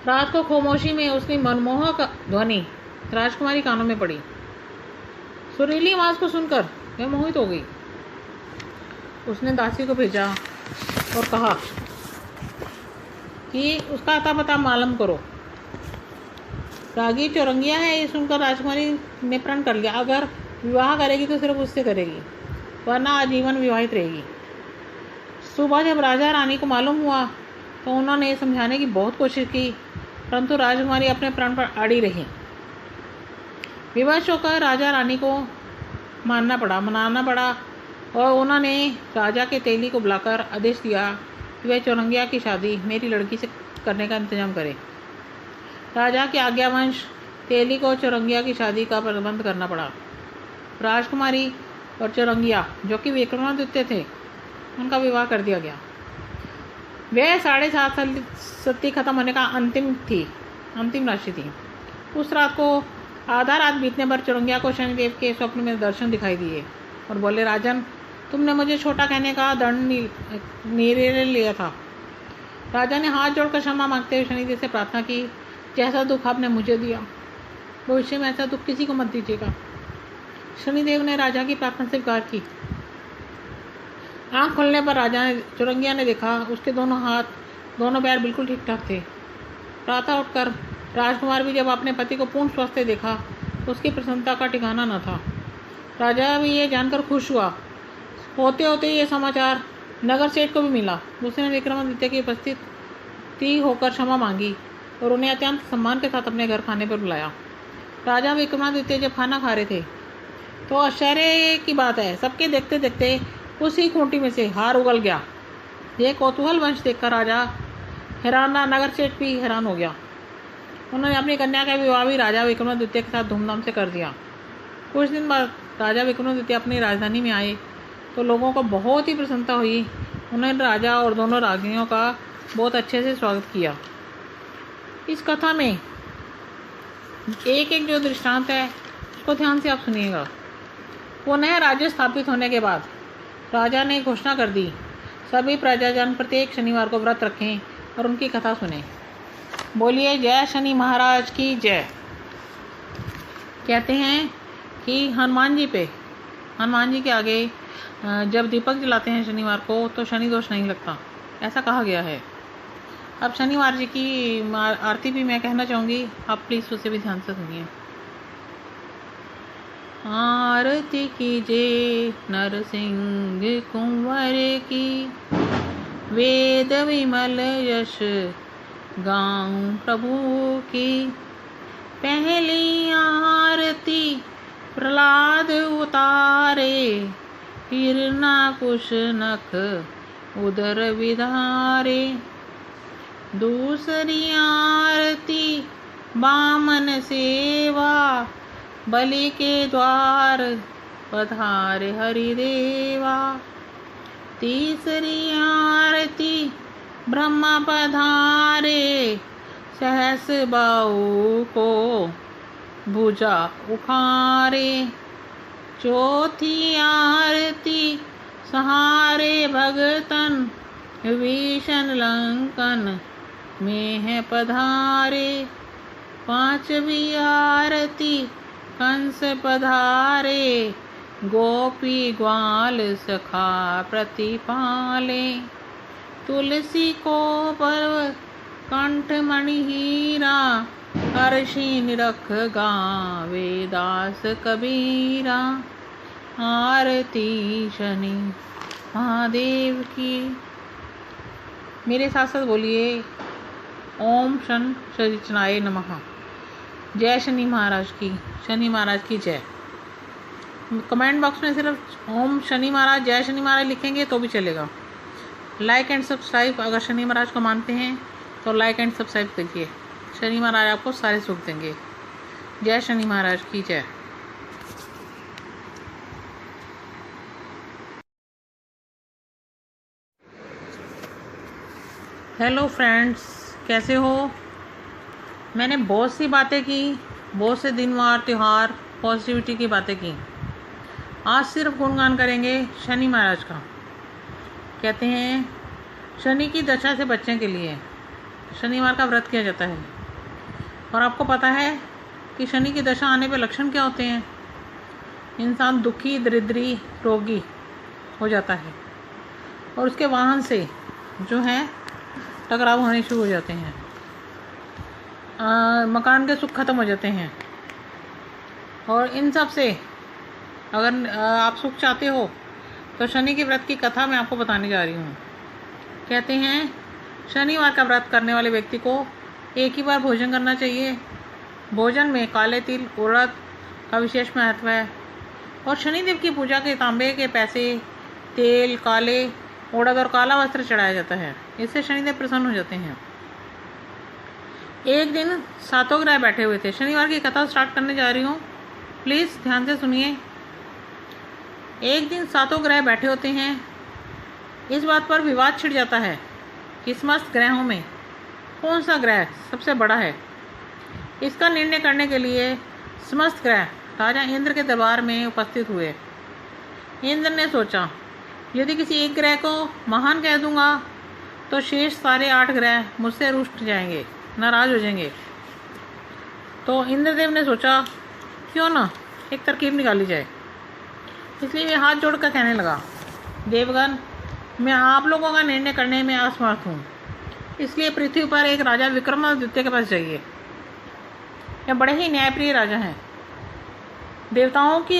रात को खामोशी में उसकी मनमोहक ध्वनि राजकुमारी कानों में पड़ी। सुरीली आवाज को सुनकर वह मोहित हो गई। उसने दासी को भेजा और कहा कि उसका अता पता मालूम करो। रागी चौरंगिया है, ये सुनकर राजकुमारी ने प्रण कर लिया, अगर विवाह करेगी तो सिर्फ उससे करेगी, वरना आजीवन विवाहित रहेगी। सुबह जब राजा रानी को मालूम हुआ तो उन्होंने समझाने की बहुत कोशिश की, परंतु राजकुमारी अपने प्रण पर अड़ी रही। विवश होकर राजा रानी को मनाना पड़ा और उन्होंने राजा के तेली को बुलाकर आदेश दिया कि वह चौरंगिया की शादी मेरी लड़की से करने का इंतजाम करे। राजा के आज्ञावंश तेली को चौरंगिया की शादी का प्रबंध करना पड़ा। राजकुमारी और चौरंगिया जो कि विक्रमादित्य थे, उनका विवाह कर दिया गया। वह 7.5 साल सती खत्म होने का अंतिम राशि थी। उस रात को आधा रात बीतने पर चौरंगिया को शनिदेव के स्वप्न में दर्शन दिखाई दिए और बोले, राजन, तुमने मुझे छोटा कहने का दंड निर्णय लिया था। राजा ने हाथ जोड़कर क्षमा मांगते हुए शनिदेव से प्रार्थना की, जैसा दुख आपने मुझे दिया भविष्य में ऐसा दुख किसी को मत दीजिएगा। शनिदेव ने राजा की प्रार्थना स्वीकार की। आँख खुलने पर चौरंगिया ने देखा उसके दोनों पैर बिल्कुल ठीक ठाक थे। प्रातः उठकर राजकुमार भी जब अपने पति को पूर्ण स्वस्थ देखा तो उसकी प्रसन्नता का ठिकाना न था। राजा भी ये जानकर खुश हुआ। होते होते ये समाचार नगर सेठ को भी मिला। उसने विक्रमादित्य की उपस्थिति होकर क्षमा मांगी और उन्हें अत्यंत सम्मान के साथ अपने घर खाने पर बुलाया। राजा विक्रमादित्य जब खाना खा रहे थे तो आश्चर्य की बात है, सबके देखते देखते उसी खूंटी में से हार उगल गया। ये कौतूहल वंश देखकर राजा हैरान, नगर सेठ भी हैरान हो गया। उन्होंने अपनी कन्या का विवाह भी राजा विक्रमादित्य के साथ धूमधाम से कर दिया। कुछ दिन बाद राजा विक्रमादित्य अपनी राजधानी में आए तो लोगों को बहुत ही प्रसन्नता हुई। उन्होंने राजा और दोनों रागियों का बहुत अच्छे से स्वागत किया। इस कथा में एक जो दृष्टांत है उसको ध्यान से आप सुनिएगा। पुनः राज्य स्थापित होने के बाद राजा ने घोषणा कर दी, सभी प्रजाजन प्रत्येक शनिवार को व्रत रखें और उनकी कथा सुने। बोलिए जय शनि महाराज की जय। कहते हैं कि हनुमान जी के आगे जब दीपक जलाते हैं शनिवार को तो शनि दोष नहीं लगता, ऐसा कहा गया है। अब शनिवार जी की आरती भी मैं कहना चाहूँगी, आप प्लीज़ उसे भी ध्यान से सुनिए। आरती कीजिए नरसिंह कुंवर की, वेद विमल यश गाऊं प्रभु की, पहली हिरना कुश नख उदर विधारे। दूसरी आरती बामन सेवा, बलि के द्वार पधारे हरिदेवा। तीसरी आरती ब्रह्मा पधारे, सहस बाहु को भुजा उखारे। चौथी आरती सहारे भगतन, विभीषण लंकन में है पधारे। पांचवी आरती कंस पधारे, गोपी ग्वाल सखा प्रतिपाले। तुलसी को पर्व कंठ मणि हीरा, हर्षि निरख गावे दास कबीरा। आरती शनि महादेव की। मेरे साथ साथ बोलिए ओम शन शनिचनाय नमः। जय शनि महाराज की, शनि महाराज की जय। कमेंट बॉक्स में सिर्फ ओम शनि महाराज, जय शनि महाराज लिखेंगे तो भी चलेगा। लाइक एंड सब्सक्राइब, अगर शनि महाराज को मानते हैं तो लाइक एंड सब्सक्राइब कीजिए। शनि महाराज आपको सारे सुख देंगे। जय शनि महाराज की जय। हेलो फ्रेंड्स, कैसे हो? मैंने बहुत सी बातें की, बहुत से दिनवार त्यौहार पॉजिटिविटी की बातें की। आज सिर्फ गुणगान करेंगे शनि महाराज का। कहते हैं शनि की दशा से बचने के लिए शनिवार का व्रत किया जाता है। और आपको पता है कि शनि की दशा आने पे लक्षण क्या होते हैं? इंसान दुखी, दरिद्री, रोगी हो जाता है और उसके वाहन से जो है टकराव होने शुरू हो जाते हैं। मकान के सुख खत्म हो जाते हैं। और इन सब से अगर आप सुख चाहते हो तो शनि के व्रत की कथा मैं आपको बताने जा रही हूँ। कहते हैं शनिवार का व्रत करने वाले व्यक्ति को एक ही बार भोजन करना चाहिए। भोजन में काले तिल, उड़द का विशेष महत्व है। और शनिदेव की पूजा के तांबे के पैसे, तेल, काले उड़द और काला वस्त्र चढ़ाया जाता है। इससे शनिदेव प्रसन्न हो जाते हैं। एक दिन सातों ग्रह बैठे हुए थे। शनिवार की कथा स्टार्ट करने जा रही हूँ, प्लीज़ ध्यान से सुनिए। एक दिन सातों ग्रह बैठे होते हैं। इस बात पर विवाद छिड़ जाता है कि समस्त ग्रहों में कौन सा ग्रह सबसे बड़ा है। इसका निर्णय करने के लिए समस्त ग्रह राजा इंद्र के दरबार में उपस्थित हुए। इंद्र ने सोचा, यदि किसी एक ग्रह को महान कह दूंगा तो शेष सारे 8 ग्रह मुझसे रुष्ट जाएंगे, नाराज हो जाएंगे। तो इंद्रदेव ने सोचा क्यों ना एक तरकीब निकाली जाए। इसलिए वे हाथ जोड़कर कहने लगा, देवगण, मैं आप लोगों का निर्णय करने में असमर्थ हूँ। इसलिए पृथ्वी पर एक राजा विक्रमादित्य के पास जाइए। यह बड़े ही न्यायप्रिय राजा हैं। देवताओं की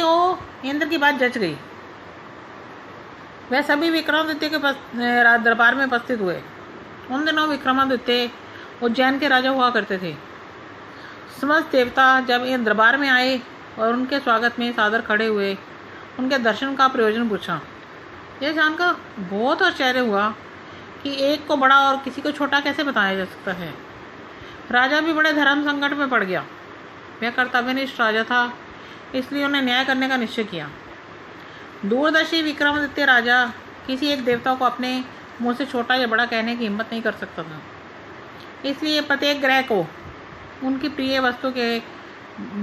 इंद्र की बात जच गई। वह सभी विक्रमादित्य के पास दरबार में उपस्थित हुए। उन दिनों विक्रमादित्य उज्जैन के राजा हुआ करते थे। समस्त देवता जब इन दरबार में आए और उनके स्वागत में सादर खड़े हुए, उनके दर्शन का प्रयोजन पूछा। यह जानकर बहुत आश्चर्य हुआ कि एक को बड़ा और किसी को छोटा कैसे बताया जा सकता है। राजा भी बड़े धर्म संकट में पड़ गया। वह कर्तव्यनिष्ठ राजा था, इसलिए उन्हें न्याय करने का निश्चय किया। दूरदर्शी विक्रमादित्य राजा किसी एक देवता को अपने मुँह से छोटा या बड़ा कहने की हिम्मत नहीं कर सकता था। इसलिए प्रत्येक ग्रह को उनकी प्रिय वस्तु के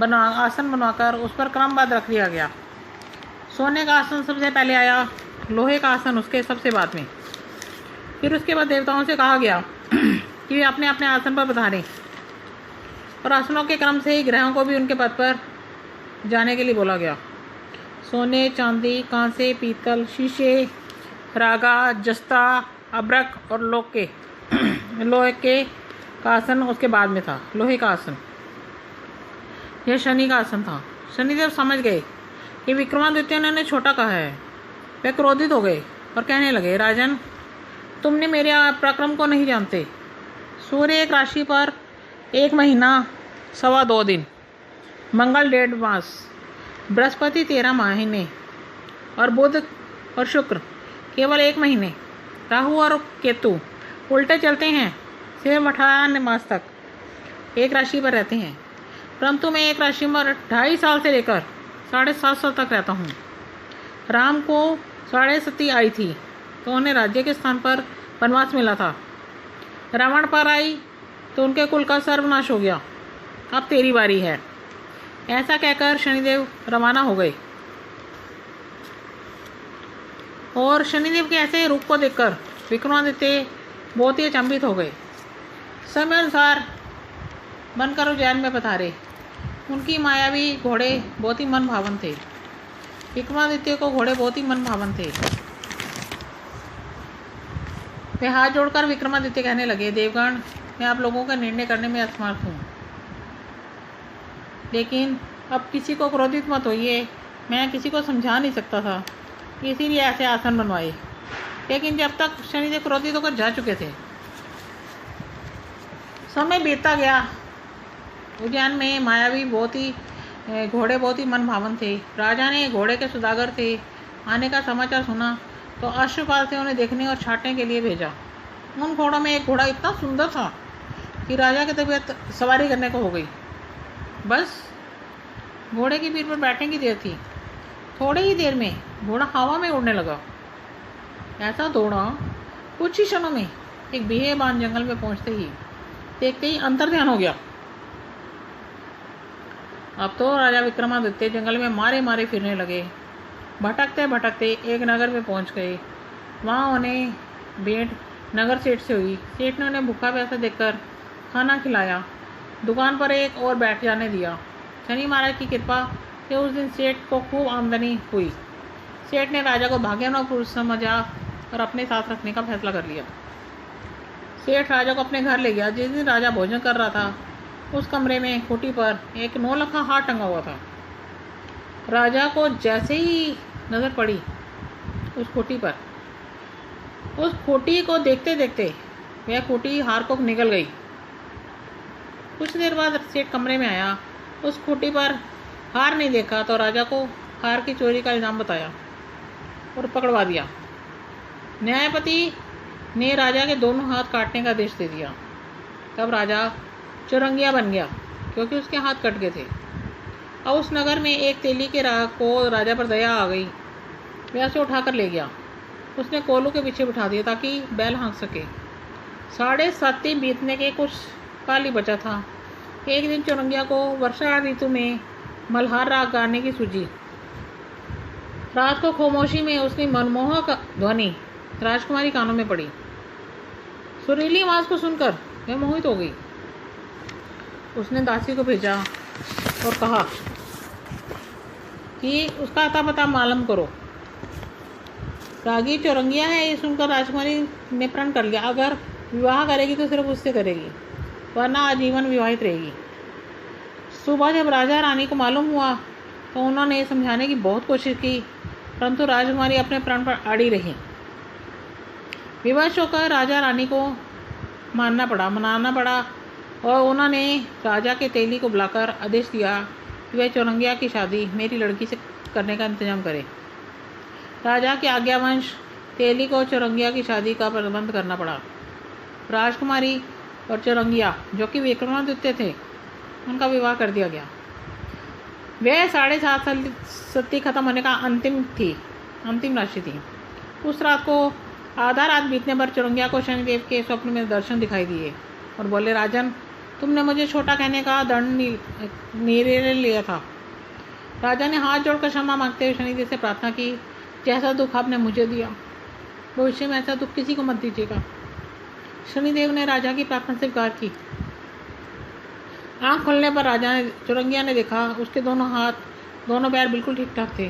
आसन बनवाकर उस पर क्रमबद्ध रख दिया गया। सोने का आसन सबसे पहले आया, लोहे का आसन उसके सबसे बाद में। फिर उसके बाद देवताओं से कहा गया कि वे अपने अपने आसन पर पधारें और आसनों के क्रम से ही ग्रहों को भी उनके पद पर जाने के लिए बोला गया। सोने, चांदी, कांसे, पीतल, शीशे, रागा, जस्ता, अब्रक और लोहे के का आसन उसके बाद में था। लोहे का आसन यह शनि का आसन था। शनिदेव समझ गए कि विक्रमादित्य ने छोटा कहा है। वे क्रोधित हो गए और कहने लगे, राजन, तुमने मेरे पराक्रम को नहीं जानते। सूर्य एक राशि पर 1 महीना 2.25 दिन, मंगल 1.5 मास, बृहस्पति 13 महीने, और बुध और शुक्र केवल 1 महीने, राहु और केतु उल्टे चलते हैं, सिर मठान मास तक एक राशि पर रहते हैं, परंतु मैं एक राशि पर 2.5 साल से लेकर 7.5 साल तक रहता हूँ। राम को 7.5 आई थी तो उन्हें राज्य के स्थान पर वनवास मिला था। रावण पर आई तो उनके कुल का सर्वनाश हो गया। अब तेरी बारी है। ऐसा कहकर शनिदेव रवाना हो गए और शनिदेव के ऐसे रूप को देखकर विक्रमादित्य बहुत ही अचंभित हो गए। समय अनुसार बनकर उज्जैन में पधारे। उनकी मायावी घोड़े बहुत ही मन भावन थे। विक्रमादित्य को घोड़े बहुत ही मन भावन थे। वे हाथ जोड़कर विक्रमादित्य कहने लगे, देवगण, मैं आप लोगों का निर्णय करने में असमर्थ हूँ, लेकिन अब किसी को क्रोधित मत होइए। मैं किसी को समझा नहीं सकता था, इसीलिए ऐसे आसन बनवाए, लेकिन जब तक शनिदेव क्रोधित होकर जा चुके थे। समय बीतता गया। उज्जैन में मायावी घोड़े बहुत ही मन भावन थे। राजा ने घोड़े के सौदागर थे आने का समाचार सुना तो अश्वपाल से उन्हें देखने और छांटने के लिए भेजा। उन घोड़ों में एक घोड़ा इतना सुंदर था कि राजा की तबीयत सवारी करने को हो गई। बस घोड़े की पीठ पर बैठने की देर थी। थोड़ी ही देर में घोड़ा हवा में उड़ने लगा। ऐसा दौड़ा कुछ ही क्षणों में एक बेबान जंगल में पहुंचते ही देखते ही अंतर्ध्यान हो गया। अब तो राजा विक्रमादित्य जंगल में मारे मारे फिरने लगे। भटकते भटकते एक नगर में पहुंच गए। वहाँ उन्हें भेंट नगर सेठ से हुई। सेठ ने उन्हें भूखा प्यासा देखकर खाना खिलाया, दुकान पर एक और बैठ जाने दिया। शनि महाराज की कृपा से उस दिन सेठ को खूब आमदनी हुई। सेठ ने राजा को भाग्यवान पुरुष समझा और अपने साथ रखने का फैसला कर लिया। सेठ राजा को अपने घर ले गया। जिस दिन राजा भोजन कर रहा था उस कमरे में खूंटी पर एक 9 लखा हार टंगा हुआ था। राजा को जैसे ही नजर पड़ी उस खूंटी पर, उस खूंटी को देखते देखते वह खूंटी हार को निगल गई। कुछ देर बाद सेठ कमरे में आया। उस खूंटी पर हार नहीं देखा तो राजा को हार की चोरी का इल्जाम बताया और पकड़वा दिया। न्यायपति ने राजा के दोनों हाथ काटने का आदेश दे दिया। तब राजा चुरंगिया बन गया क्योंकि उसके हाथ कट गए थे। अब उस नगर में एक तेली के को राजा पर दया आ गई। वह उसे उठाकर ले गया। उसने कोलू के पीछे बिठा दिया ताकि बैल हाँक सके। 7.5 बीतने के कुछ काल ही बचा था। एक दिन चुरंगिया को वर्षा ऋतु में मल्हार राग गाने की सूझी। रात को खामोशी में उसकी मनमोहक ध्वनि राजकुमारी कानों में पड़ी। सुरीली आवाज को सुनकर वह मोहित हो गई। उसने दासी को भेजा और कहा कि उसका अता पता मालूम करो। रागी चौरंगिया है, ये सुनकर राजकुमारी ने प्रण कर लिया, अगर विवाह करेगी तो सिर्फ उससे करेगी, वरना आजीवन विवाहित रहेगी। सुबह जब राजा रानी को मालूम हुआ तो उन्होंने समझाने की बहुत कोशिश की, परंतु राजकुमारी अपने प्रण पर अड़ी रही। विवश होकर राजा रानी को मनाना पड़ा और उन्होंने राजा के तेली को बुलाकर आदेश दिया कि वह चौरंगिया की शादी मेरी लड़की से करने का इंतजाम करे। राजा के आज्ञावंश तेली को चौरंगिया की शादी का प्रबंध करना पड़ा। राजकुमारी और चौरंगिया जो कि विक्रमादित्य थे, उनका विवाह कर दिया गया। वह 7.5 साल सती खत्म होने का अंतिम राशि थी। उस रात को आधा रात बीतने पर चौरंगिया को शनिदेव के स्वप्न में दर्शन दिखाई दिए और बोले, राजन, तुमने मुझे छोटा कहने का दंड निर्णय लिया था। राजा ने हाथ जोड़कर क्षमा मांगते हुए शनिदेव से प्रार्थना की, जैसा दुख आपने मुझे दिया भविष्य में ऐसा दुख किसी को मत दीजिएगा। शनिदेव ने राजा की प्रार्थना स्वीकार की। आँख खुलने पर चौरंगिया ने देखा उसके दोनों पैर बिल्कुल ठीक ठाक थे।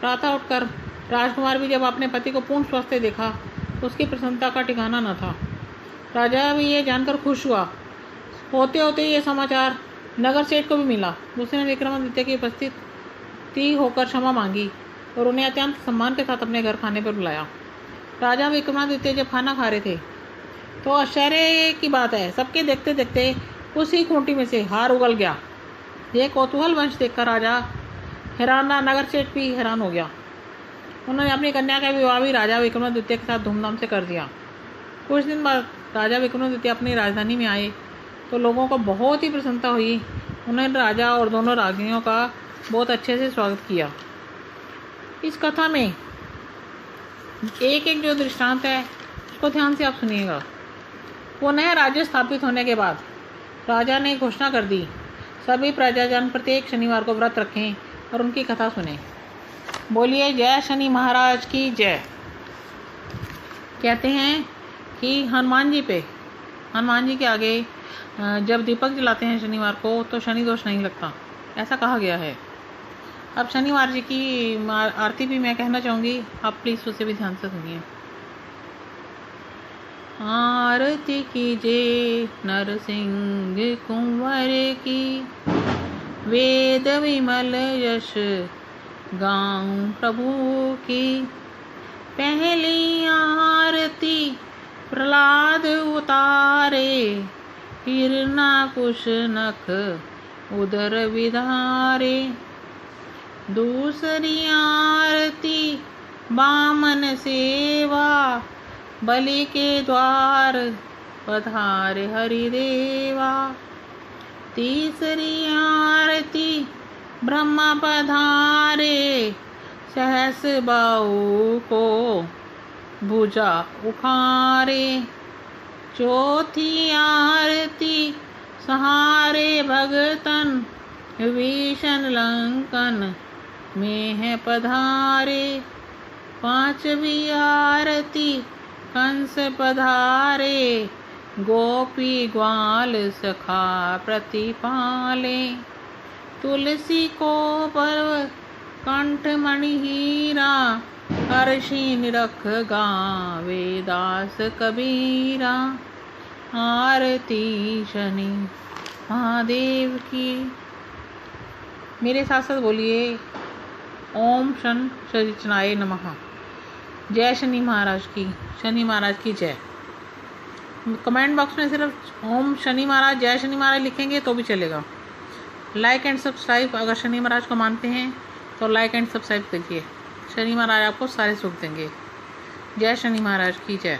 प्रातः उठकर राजकुमार भी जब अपने पति को पूर्ण स्वस्थ देखा तो उसकी प्रसन्नता का ठिकाना न था। राजा भी ये जानकर खुश हुआ। होते होते ये समाचार नगर सेठ को भी मिला। उसने विक्रमादित्य की उपस्थिति होकर क्षमा मांगी और उन्हें अत्यंत सम्मान के साथ अपने घर खाने पर बुलाया। राजा विक्रमादित्य जब खाना खा रहे थे तो आश्चर्य की बात है, सबके देखते देखते उसी खूंटी में से हार उगल गया। यह कौतूहल वंश देखकर राजा हैरान रहा, नगर सेठ भी हैरान हो गया। उन्होंने अपनी कन्या का विवाह भी राजा विक्रमादित्य के साथ धूमधाम से कर दिया। कुछ दिन बाद राजा विक्रमादित्य अपनी राजधानी में आए तो लोगों को बहुत ही प्रसन्नता हुई। उन्होंने राजा और दोनों राज्ञियों का बहुत अच्छे से स्वागत किया। इस कथा में एक एक जो दृष्टांत है उसको ध्यान से आप सुनिएगा। वो नया राज्य स्थापित होने के बाद राजा ने घोषणा कर दी, सभी प्रजाजन प्रत्येक शनिवार को व्रत रखें और उनकी कथा सुने। बोलिए जय शनि महाराज की जय। कहते हैं कि हनुमान जी के आगे जब दीपक जलाते हैं शनिवार को तो शनि दोष नहीं लगता, ऐसा कहा गया है। अब शनिवार जी की आरती भी मैं कहना चाहूँगी, आप प्लीज़ उसे भी ध्यान से सुनिए। आरती कीजिए नरसिंह कुंवर की, वेद विमल यश गाऊं प्रभु की। पहली आरती प्रहलाद उतारे, हिरण्यकुश नख उदर विदारे। दूसरी आरती बामन सेवा, बलि के द्वार पधारे हरिदेवा। तीसरी आरती ब्रह्मा पधारे, सहस बाहु को भुजा उखारे। चौथी आरती सहारे भगतन, विभीषण लंकन में है पधारे। पांचवी आरती कंस पधारे, गोपी ग्वाल सखा प्रतिपाले। तुलसी को पर्व कंठ मणि हीरा, हर्षि निरख गावे दास कबीरा। आरती शनि महादेव की। मेरे साथ साथ बोलिए ओम शन शनिचनाय नमः। जय शनि महाराज की जय। कमेंट बॉक्स में सिर्फ ओम शनि महाराज जय शनि महाराज लिखेंगे तो भी चलेगा। लाइक एंड सब्सक्राइब, अगर शनि महाराज को मानते हैं तो लाइक एंड सब्सक्राइब कीजिए। शनि महाराज आपको सारे सुख देंगे। जय शनि महाराज की जय।